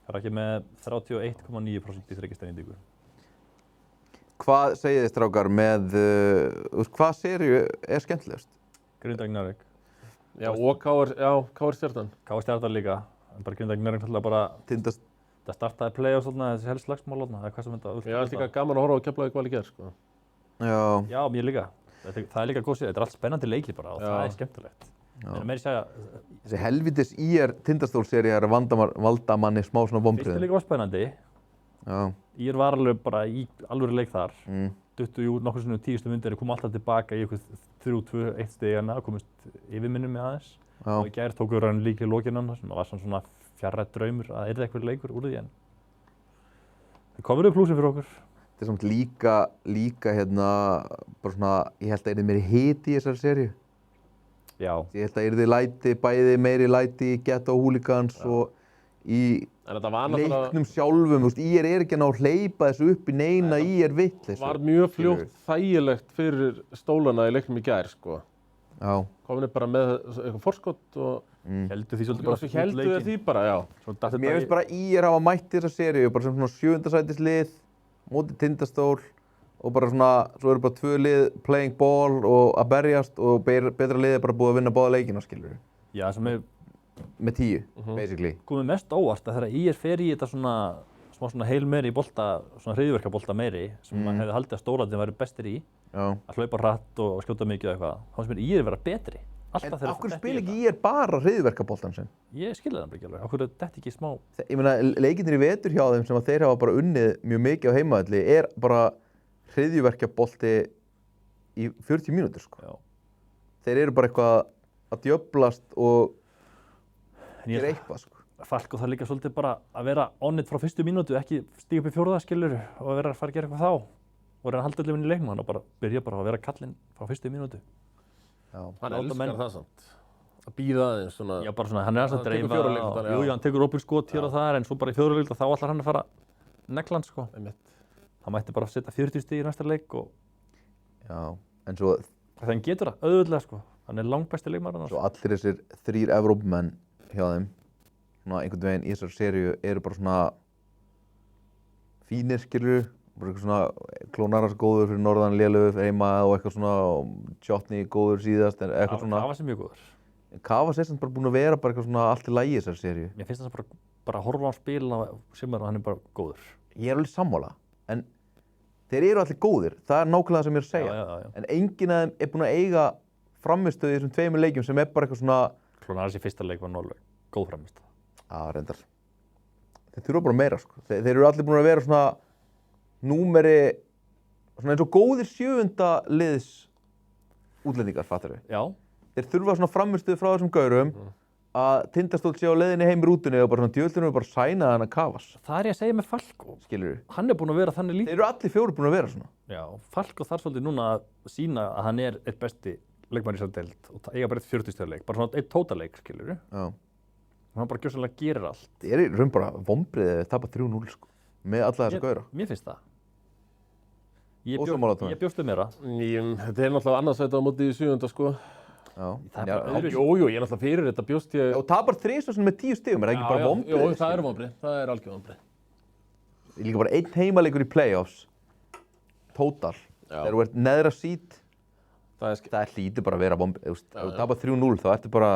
Það er ekki með 31,9% í þryggjastæningu. Hvað segið þið strákar með, hvað seríu er skemmtilegust? Grindavík Njarðvík. Já, og KR Stjarnan. KR Stjarnan líka, en bara Grindavík Njarðvík náttúrulega bara Tindast. Það startaði play-offs þarna, þessi helst slagsmál þarna, eða hvað sem þetta... Já, það er líka gaman að horfa á Keflavík Val í gær, sko. Já. Já, mér líka. Það er líka góð sér, þetta er allt spennandi leikir bara og það er skemmtilegt. En meiri segja... Þessi helvítis Tindastól-sería er að valda manni smá svona vonbrigðum. Fyrsti leik var spennandi. Já. Var alveg bara í alvöru leik þar. Duttu jú nokkur svona 10. myndir, kom alltaf tilbaka í eitthvað 3-2-1 stigana og komist yfirminnum með aðeins. Já. Og í gær tókur hann líka í lokinan sem var svona fjarrætt draumur að yrði eitthvað leikur úr því en það komuðu plúsin fyrir okkur. Þetta er samt líka hérna, bara svona, ég held að yrði meiri hiti í þessari seríu. Já. Ég held að yrði læti, bæði meiri læti í Ghetto Hooligans og í leiknum sjálfum. Ír er ekki að ná að hleypa þessu upp í neina Ír vittleysu. Var mjög fljótt þægilegt fyrir stólana í leiknum í gær, sko. Já. Komin bara með eitthvað forskott og Héldu því svolítið bara svo héldu þeir því bara, já. Mér finnst bara Ír hafa mætt þessa seríu bara sem svona 7. sætis lið móti Tindastól og bara svona, svo eru bara 2 lið playing ball og að berjast og betra lið er bara búið að vinna báða leikina, skilur við. Já, sem er með 10, basically. Komið mest óvart að þegar Ír fer í þetta svona smá svona heil meiri í bolta, svona hryðjuverkabolta meiri sem maður hefði haldið að stólarnir væri bestir í. Já. Að hlaupa hratt og skjóta mikið og eitthvað. Þá finnst mér Ír vera betri. En af hverju spila ekki Ír bara hryðjuverkaboltan sinn? Ég skilði það ekki alveg. Af hverju þetta ekki smá? Ég meina, leikinir í vetur hjá þeim sem að þeir hafa bara unnið mjög mikið á heimavelli er bara hryðjuverkabolti í 40 mínútur, sko. Já. Þeir eru bara eitthvað að djöflast og gera eitthvað, sko. Falk og það líka svolítið bara að vera on it frá fyrstu mínútu, ekki stíga upp í 4. skilur og vera að fara að gera eitthvað þá og reyna að halda allir í leiknum og bara byrja bara að vera kallinn frá fyrstu mínútu. Já. Hann elskar það samt. Að bíða aðeins svona... Já, bara svona, hann er að dreifa og jú, hann tekur opið skot hér og þar en svo bara í 4. leik þá ætlar hann að fara neglan, sko. Hann mætti bara að setja 40 stig í næsta leik og... Já, en svo... Þannig hann getur það auðvitað, sko. Hann er langbesti leikmaður annars. Svo allir þessir 3 Evrópumenn hjá þeim, svona einhvern veginn í þessari seríu eru bara svona fínir, skilur, bara eitthvað svona Klónaras góður fyrir norðan, Lélöf, Eima og eitthvað svona og Tjóttni góður síðast, en eitthvað svona... Kavas er mjög góður. Kavas er samt bara búinn að vera bara eitthvað svona allt í lagi í þessari seríu. Mér finnst það bara að horfa á spil sem hann er bara góður. Ég er alveg sammála, en þeir eru allir góðir, það er nákvæmlega það sem ég er að segja. Já. En enginn af þeim er búinn að eiga frammistöðu í þessum 2 leikjum sem er bara eitthvað svona... Klónaras í fyrsta leik var alveg góð frammistöð. Já, reyndar. Þeir þurfa bara meira, sko. Þeir eru allir búin að vera svona númeri, svona eins og góðir 7. liðs útlendingar, fattar við. Já. Þeir þurfa svona framistuð frá þessum gaurum að Tindastóll sé á leiðinni heim í rútunni og bara svona djöðlunum bara sæna hann að Kavas. Það er ég að segja með Falko. Skilur við. Hann er búinn að vera þannig líka. Þeir eru allir 4 búin að vera svona. Já, Falko þarf svolítið núna að sýna að hann er eitt besti leikmaður í þessari deild og eiga bara eitt 40 stiga leik, bara svona eitt tótaleik, skilur við. Já. Hann bara gjörsamlega gerir allt. Það er í raun bara vonbrigði að tapa 3-0, sko, með alla þessa gaura. Mér finnst það. Ósammála Tómi. Ég bjóst við meira. Þetta er náttúrulega annarsæti á móti í 7. sko. Já. Það er bara öðru. Jú, ég er náttúrulega fyrir þetta bjóst ég... Og tapar 3 með 10 stigum, er það ekki bara vonbrigði? Jú, það er vonbrigði. Það er algjör vonbrigði. Ég líka bara 1 heimaleikur í playoffs, tótal. Þegar þú ert neðra seed, það hlýtur bara að vera vonbrigði. Ef þú tapar 3-0 þá ertu bara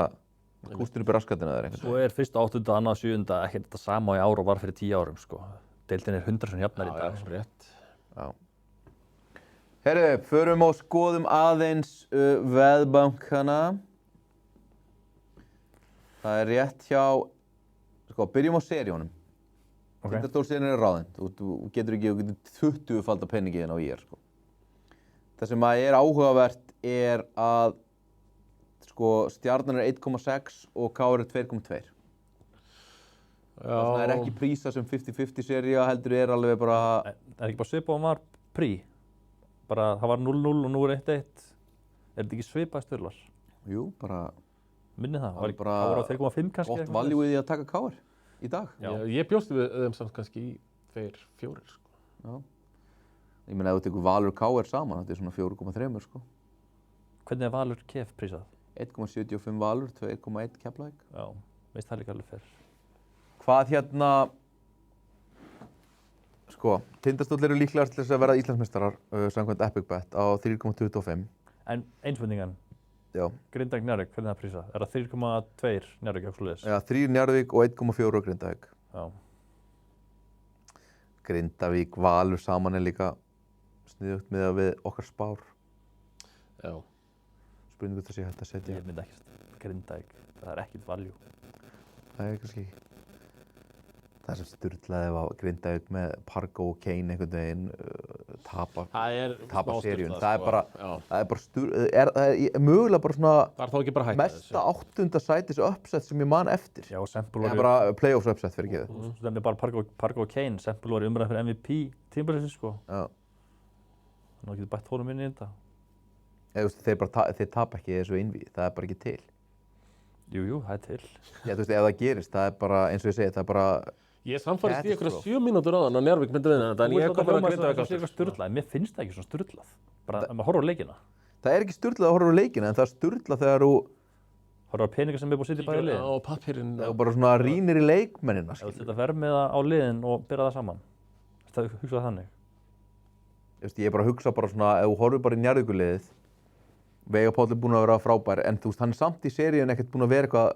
kústur upp í raskatina eða eitthvað. Svo er 1., 8., 2., 7. ekkert þetta sama í ár og var fyrir 10 árum, sko. Deildin er 100 jafnar í dag. Rétt. Já. Herru, förum og skoðum aðeins veðbankana. Það er rétt hjá, sko, byrjum á seríunum. Tindastól-seríun er ráðinn. Þú getur 20-falda peningi hérna á IR, sko. Það sem að er áhugavert er að, sko, Stjarnan er 1,6 og KR er 2,2. Það er ekki prísa sem 50-50 sería heldur alveg bara... Það ekki bara svipað og var prí? Bara það var 0-0 og nú er 1-1. Þetta ekki svipað stöðlar? Jú, bara... Minni það? Það Var á 2,5 kannski? Gott value í því að taka KR í dag. Ég bjóst við þeim samt kannski í 2-4 sko. Já. Ég meina ef þú tekur Valur KR saman, þetta er svona 4,3 sko. Hvernig er Valur KEF prísað? 1,75 Valur, 2,1 Keflavík. Já, veist það líka alveg fyrr. Hvað sko, Tindastóll eru líklegast til þess að verða Íslandsmeistarar samkvæmt Epic Bet á 3,25. En einspurningan, Já. Grindavík Njarðvík, hvernig er það prísað? Er það 3,2 Njarðvík eitthvað? Já, 3 Njarðvík og 1,4 Grindavík. Já. Grindavík, Valur saman er líka sniðugt með að við okkar spár. Já. Spurningu þetta sé hægt að setja. Ég myndi ekki Grindavík, það er ekkert value. Það er kannski ekki. Það sem sturlaði var Grindavík með Pargo og Kane einhvern veginn tapa seríun. Það er bara mögulega bara svona Það er þá ekki bara hægt mesta 8. sætis uppsett sem ég man eftir. Já, Sempul Það er bara playoffs uppsett fyrir geðu. Það er bara Pargo og Kane, Sempul var í umræðan fyrir MVP tímabilisins sko. Já. Þannig að getur bætt honum inn í þetta. Þeir tapa ekki þessu innvíð, það er bara ekki til. Jú, það er til. Já, þú veist, ef það gerist, það er bara, eins og ég segi, það er bara... Ég samfærist í einhverja 7 mínútur áðan að Njarðvík myndi vinna þetta, en ég kom að Grindavík aftur. Það er sturlað, mér finnst það ekki svona sturlað. Bara að maður horfa á leikina. Það er ekki sturlað að horfa á leikina, en það er sturlað þegar þú... Horfa á peninga sem er búið að sitja í bæði liðin. Á pappírinn. Það er bara svona rýnir í leikmennina, skilur. Þetta verðmiða á liðin og byrja það saman. Það hugsaði þannig. Ég er bara að hugsa bara svona, ef þú horfir bara í Njarðvíkurliðið, Veigar Páll er búinn að vera frábær, en þú veist, hann er samt í seríun ekkert búinn að vera eitthvað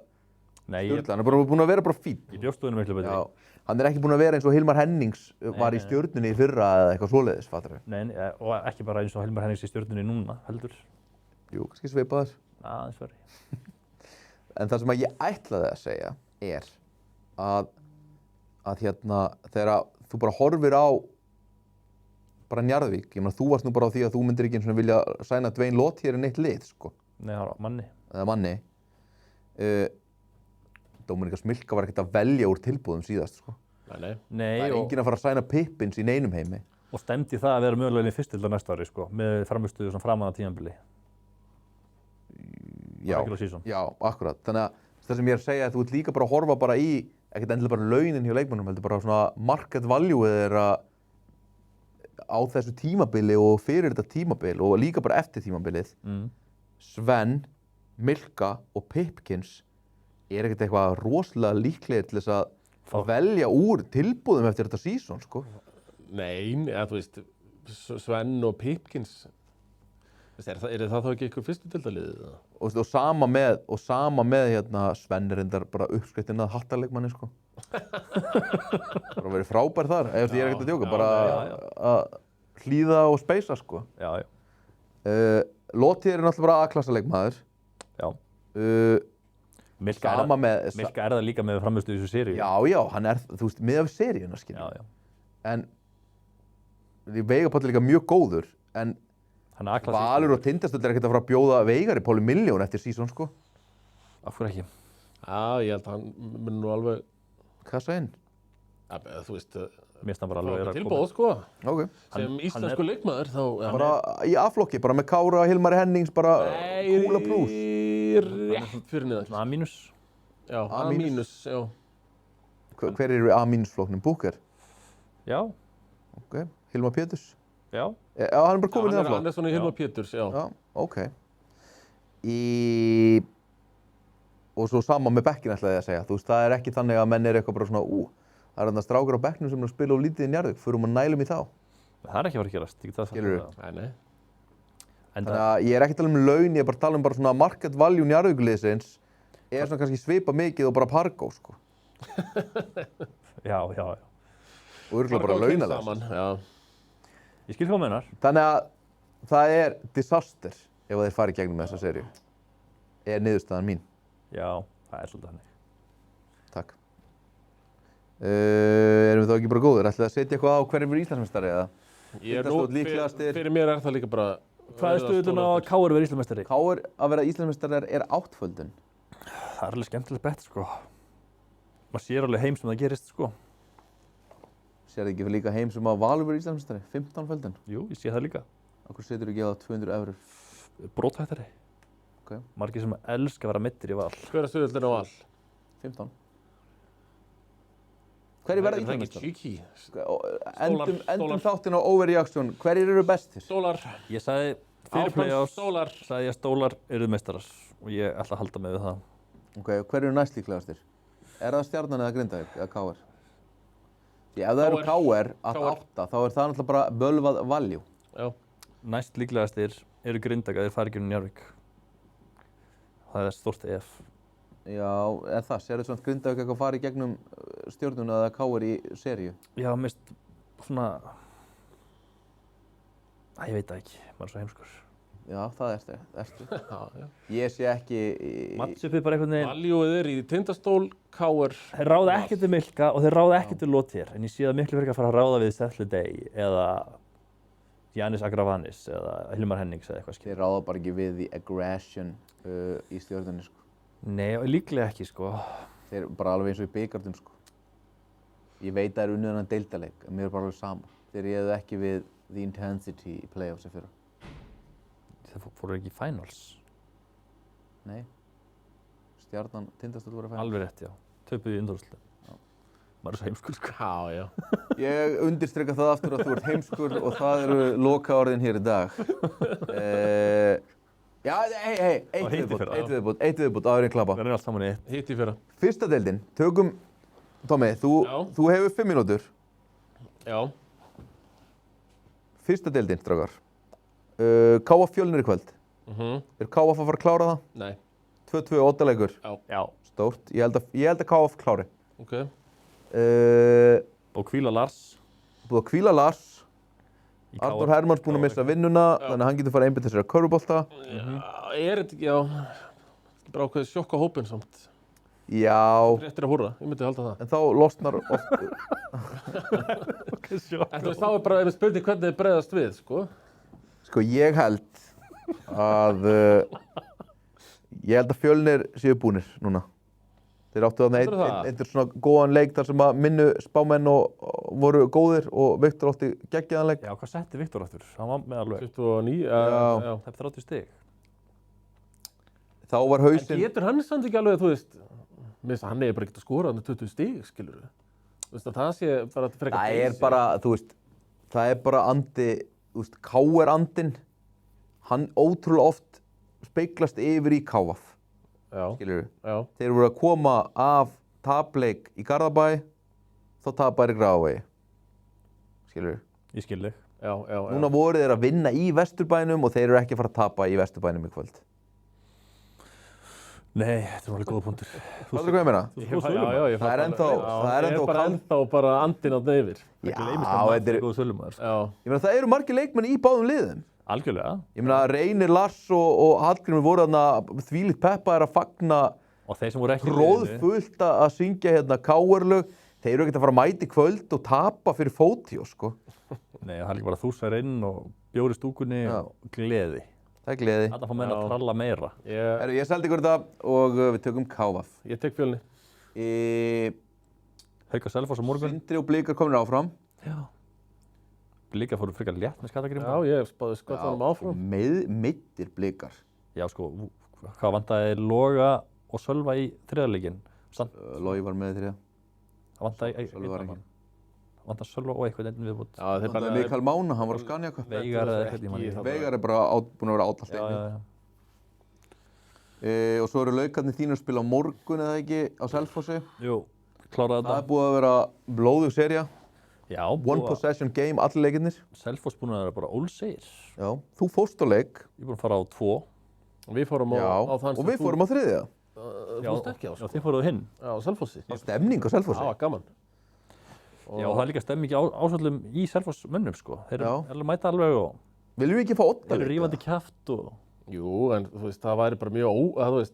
sturlað, hann er bara búinn að vera bara fín. Í bjóstuðinu miklu betri. Já, hann er ekki búinn að vera eins og Hilmar Hennings var í Stjörnunni í fyrra eða eitthvað svoleiðis, fattar við? Nei, og ekki bara eins og Hilmar Hennings í Stjörnunni núna, heldur. Jú, kannski svipaður. Aðeins verri. En það sem að ég ætlaði að segja er að þegar þú bara horfir á bara Njarðvík, ég meina þú varst nú bara á því að þú myndir ekki eins og vilja sæna Dwayne Lott hér í neitt lið, sko. Nei, það var manni. Eða manni. Dominika Smilka var ekkert að velja úr tilboðum síðast, sko. Nei. Það er enginn að fara að sæna Pippins í neinum heimi. Og stemdi það að vera mögulega í fyrstildar næsta ári, sko, með framistuðu svona framan að tímabili. Já, akkurat. Þannig að það sem ég er að segja er að þú ert líka bara að horfa bara í, ekkert endilega bara launin hjá leikmönnum, heldur bara svona market value þeirra á þessu tímabili og fyrir þetta tímabil og líka bara eftir tímabilið. Sven, Milka og Pipkins er ekkert eitthvað rosalega líklegir til þess að velja úr tilboðum eftir þetta season, sko. Nei, þú veist, Sven og Pipkins, er það þá ekki eitthvað fyrstu deildarliðið? Og sama með Sven er reyndar bara uppskriftinn að hattarleikmanni, sko. Bara verið frábær þar, ég er ekkert að djóka, bara að hlýða og speysa, sko. Já. Lotti er náttúrulega bara A-klassa leikmaður. Já. Milka er það líka með framistuðu í þessu seríu. Já, hann er, þú veist, með af seríuna, skilja. Já. En Veigar Páll er líka mjög góður, en Valur og Tindastóll er ekkert að fara að bjóða Veigari Páli milljón eftir season, sko. Af hverju ekki? Já, ég held að hann mun nú alveg kassa inn. Þú veist, mér finnst hann bara alveg tilbúð, sko. Okay. Sem íslensku leikmaður þá... Bara í A-flokki, bara með Kára, Hilmari Hennings, bara kúla plús. Rétt fyrir niður. A-. Já, A-, já. Hver eru í A-flokknum? Búker? Já. Ok, Hilmar Péturs? Já. Já, hann er bara komin í A-flokk? Hann er svona í Hilmar Péturs, já. Já, ok. Og svo sama með bekkinn ætlaði ég að segja. Þú veist, það er ekki þannig að menn er eitthvað bara svona, það er þarna strákar á bekknum sem er að spila of lítið í Njarðvík, förum að nælum í þá. Það er ekki að fara að gerast. Skilurðu? Nei. Þannig að ég er ekki að tala um laun, ég er bara að tala um bara svona market value Njarðvíkurliðsins er svona kannski svipa mikið og bara Pargo, sko. Já. Og örugglega bara launalega. Ég skil hvað meinar. Þannig að það er disaster ef þeir fara í gegnum þessa seríu. Er niðurstaðan mín. Já, það er svolítið þannig. Takk. Erum við þá ekki bara góður? Ætlið að setja eitthvað á hverjum er Íslandsmeistari eða? Fyrir mér er það líka bara... Hvað er stöðun á að KR verið Íslandsmeistari? KR að vera Íslandsmeistari er áttföldun. Það er alveg skemmtilegt bett, sko. maður sér alveg heim sem það gerist, sko. Sér ekki fyrir líka heim sem að Valur verið Íslandsmeistari, 15 földin. Jú, ég sé það líka. Akkur setur ekki á 200 eurur? Bróthættari. Ok. Margir sem elska að vera meiddir í Val. Hver er stuðullin á Val? 15. Hverjir verða Er það ekki Íslandsmeistari? cheeky? Endum þáttinn á overreaction. Hverjir eru bestir? Stólar. Ég sagði fyrir Áfram play-offs, Stólar. sagði ég að Stólar eru meistarar og ég ætla að halda mig við það. Ok, hverjir eru næst líklegastir? Er það Stjarnan eða Grindavík eða KR? Því ef það eru KR að 8, þá er það náttúrulega bara bölvað value. Já. Næst líklegastir eru Grindavík að þeir fari ekki um Njarðvík. Það er stórt ef. Já, er það? Sérðu svona Grindavík eitthvað fara í gegnum Stjörnuna eða KR í seríu? Já, mist svona... Æ, ég veit það ekki, maður er svo heimskur. Já, það ertu. Já. Ég sé ekki... Mattsupið bara einhvern veginn... Valjúið er í Tindastól, KR. Þeir ráða ekkert við Milka og þeir ráða ekkert við Lothier, en ég sé það miklu fyrir að fara að ráða við Settle Day eða Giannis Agravanis eða Hilmar Hennings eða eitthvað skil. Þeir ráða bara ekki við the aggression í Stjörnunni, sko. Nei, líklega ekki, sko. Þeir bara alveg eins og í bikardum, sko. Ég veit að það er unnið hann deildarleik, en mér er bara alveg sama. Þeir réðu ekki við the intensity í play-offs í fyrra. Þeir fóru ekki í finals. Nei. Stjarnan, Tindastóll voru að finals. Alveg rétt, já. Töpuðu í undanúrslitum. Maður er svo heimskur, sko. Já. Ég undirstrika það aftur að þú ert heimskur og það eru lokaorðin hér í dag. Já, eitt viðbútt, áður en klappa. Það er allt saman í eitt. Hitt í fyrra. Fyrsta deildin, tökum, Tommi, þú hefur 5 mínútur. Já. Fyrsta deildin, strákar. KF Fjölnir í kvöld. Er KF að fara að klára það? Nei. 2-2 óttaleikur. Já. Stórt. Ég held að KF klári. Ok. Og hvíla Lars. Búið að hvíla Lars. í KR. Arnór Hermanns búinn að missa vinnuna, þannig að hann getur farið að einbeita sér að körfubolta. Er þetta ekki, já, bara ákveðið sjokk á hópinn samt. Já, Réttir að húrra, ég myndi halda það. en þá losnar oft... En þú veist, þá er bara einmitt spurning hvernig þið bregðast við, sko. Sko, ég held að Fjölnir séu búnir núna. Þeir áttu þarna einhver svona góðan leik þar sem að minnu spámenn og voru góðir og Viktor átti geggjaðan leik. Já, hvað setti Viktor aftur? Hann var með alveg 29, Já. Það er 30 stig. Þá var En hausinn... getur hann samt ekki alveg, þú veist, mér finnst að hann er bara ekkert að skora hann 20 stig, skilur við. Þú veist að það sé bara frekar Það er bara, þú veist, það er bara andi, þú veist, KR-andinn, hann ótrúlega oft speiklast yfir í KF, Já, skilur við. já. Þeir voru að koma af tapleik í Garðabæ, þá tapar í Grafarvogi, skilur við. Ég skil þig. Já. Núna voru þeir að vinna í Vesturbænum og þeir eru ekki að fara að tapa í Vesturbænum í kvöld. Nei, þetta er alveg góða punktur. Hvað er það að meina? Já, ég Það er ennþá- það er ennþá bara kall- ennþá bara andinn á neyfir. Já, Þetta er góða sölumæður. Já. Ég meina, það eru margir leikmenn í báðum liðum. Algjörlega. Ég meina, Reynir, Lars og Hallgrímur voru þarna þvílíkt peppaðir að fagna Og þeir sem voru ekki í liðinu- tróðfullt að syngja hérna KR-lög. Þeir eru ekkert að fara að mæta í kvöld og tapa fyrir Fótjó, sko. Nei, það er líka bara þúsar inn og bjór í stúkunni Já. og gleði. Það er gleði. Þetta fá menn að tralla meira. Ég seldi ykkur þetta og við tökum KF. Ég tek Fjölni. Hauka Selfoss á morgun. Sindri og Blikar komin áfram. Já. Blika fóru frekar létt með skattagrím. Já, ég spáði skott honum áfram. Meiddir Blikar. Já, sko, hvað vantaði Loga og Sölva í þriðarleikin? Logi var með þér, Það vantaði Sölvi var ekki. vantaði Sölva og eitthvað einn viðbútt. Já, þeir Það er Mikael Mána, hann var að skanja eitthvað. Veigar eða eitthvað, ég man ekki ekki. það. Veigar er bara búinn að vera átlast Já, leikni. já. Og svo eru laukarnir þínu að spila á morgun eða ekki á Selfossi. Jú, kláraði Það er þetta. búið að vera blóðug serja. Já, One possession game, allir leikirnir. Selfoss búin að vera bara ólsegir. Já, þú fórst á leik. Ég er búin að fara á 2. Við fórum á þann og við fórum á þriðja. Þú fórst ekki á, Já, sko. þið fóruðu hinn. Já, á Selfossi. Það var stemning á Selfossi. Það var gaman. Já, og það er líka stemming ásvöldum í Selfoss mönnum, sko. Þeir Já. eru alveg mæta alveg og Viljum við ekki fá þeir oddaleik? eru rífandi kjaft og... Jú, en þú veist, það væri bara mjög þú veist,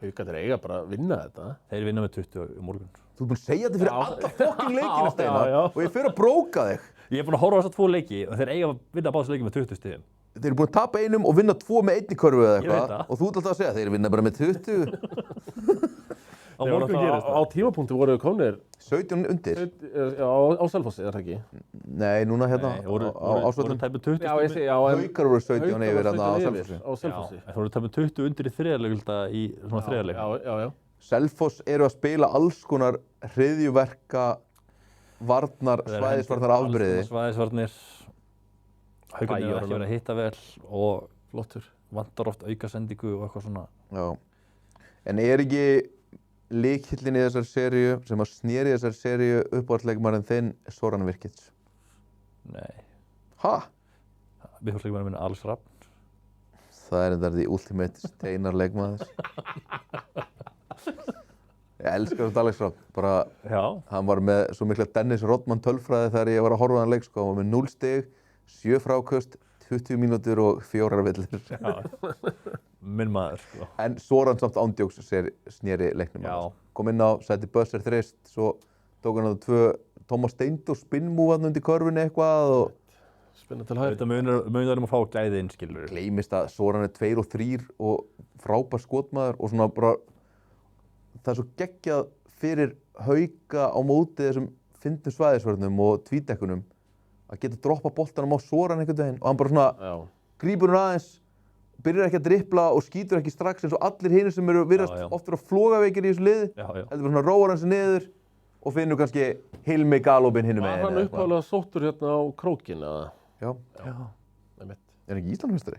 Haukarnir eiga bara að vinna þetta. Þeir vinna með 20 í morgun. Þú er búinn að segja þetta fyrir alla fokking leikina, Já, Steinar. já. Og ég fyrir að bróka þig. Ég er búin að horfa á þessa 2 leiki og þeir eiga að vinna báðs leiki með 20 stigum. Þeir eru búin að tapa einum og vinna 2 með einni körfu eða Ég veit eitthvað. það. Og þú ert alltaf að segja, þeir vinna bara með 20. á morgun gerist Á tímapunkti voru við komnir 17 undir. á Selfossi, er það ekki? Nei, núna hérna Nei, voru Ásvöllum. tæpur 20 Já, ég segi, já. Haukar voru 17 yfir hérna á Haukar voru 17 Selfossi. yfir á Selfossi. Það voru tæpur 20 undir í þriðarleik í svona þriðarleik. Já. Selfoss eru að spila alls konar hryðjuverka varnar, svæðisvarnar afbrigði. Svæðisvarnir, Haukarnir hefur ekki verið að hitta vel og Flottur. vantar oft aukasendingu og eitthvað svona. Já. En er ekki lykillinn í þessari seríu sem að sneri þessari seríu uppáhaldsleikmaðurinn þinn Zoran Virkic? Nei. Ha? Uppáhaldsleikmaðurinn minn Alex Hrafn. Það er þetta the ultimate steinar leikmaður. Ég elskar þetta Alex Hrafn. Bara, Já. hann var með svo mikla Dennis Rodman tölfræði þegar ég var að horfa á hann leik, sko. Hann var með 0 stig, 7 fráköst, 20 mínútur og 4 villir. Minn maður, sko. En Zoran samt ándjóks sneri leiknum. Já. Kom inn á, setti buzzer þrist, svo tók hann að 2 Thomas Steindós spinnmúvarn undir körfunni eitthvað og Spinna til hægri. Þetta munar að fá gæði inn, skilur. gleymist að Zoran er 2 og 3 og frábær skotmaður og svona bara það er svo geggjað fyrir Hauka á móti þessum fyndnum svæðisvörnum og tvítekkunum að geta droppa boltanum á Zoran einhvern veginn og hann bara svona grípur hún aðeins, byrjar ekki að dribbla og skýtur ekki strax eins og allir hinir sem eru virðast oft vera flogaveikir í þessu liði. Heldur bara svona róar hann sig niður og finnur kannski Hilmi Galopin hinum megin. Var hann uppálega sóttur hérna á krókinn eða? Já. Einmitt. Er hann ekki Íslandsmeistari?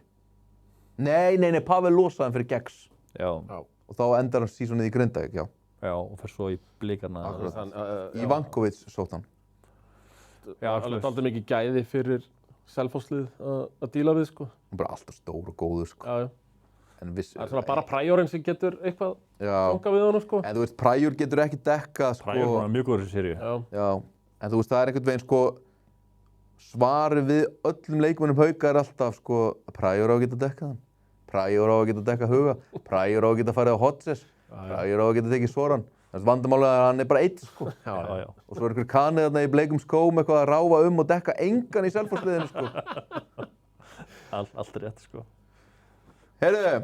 Nei, Pavel losaði hann fyrir Gex. Já. Og þá endar hann sísonið í Grindavík, já. Já, og fer svo í Blikana. Ivankovic sótt hann. Já, það er aldrei mikið gæði fyrir Selfosslið að díla við, sko. Hann er bara alltaf stór og góður, sko. Já. En Það er svona bara Præjórinn sem getur eitthvað já. fangað við honum, sko. En þú veist, Præjur getur ekki dekkað, sko. Præjur var mjög góður í seríu. Já. En þú veist, það er einhvern veginn, sko, svarið við öllum leikmönnum Hauka er alltaf, sko, Præjur á að geta dekkað hann. Præjur á að geta dekkað Huga. Præjur á að geta farið á Hodges. Præjur á að geta tekið Zoran. Þannig að vandamálega er að hann er bara 1, sko. Já. Og svo er einhver kanið þarna í bleikum skóm eitthvað að ráfa og dekka engan í Selfossliðinu, sko. Allt rétt, sko. Heyrðu,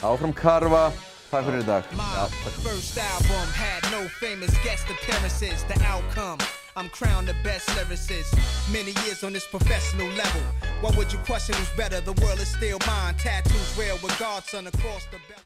áfram Karfa, takk fyrir í dag. My first album had no famous guest appearances. The outcome, I'm crowned the best lyricist. Many years on this professional level. What would you question who's better? The world is still mine. Tattoos real with Godson across the belt.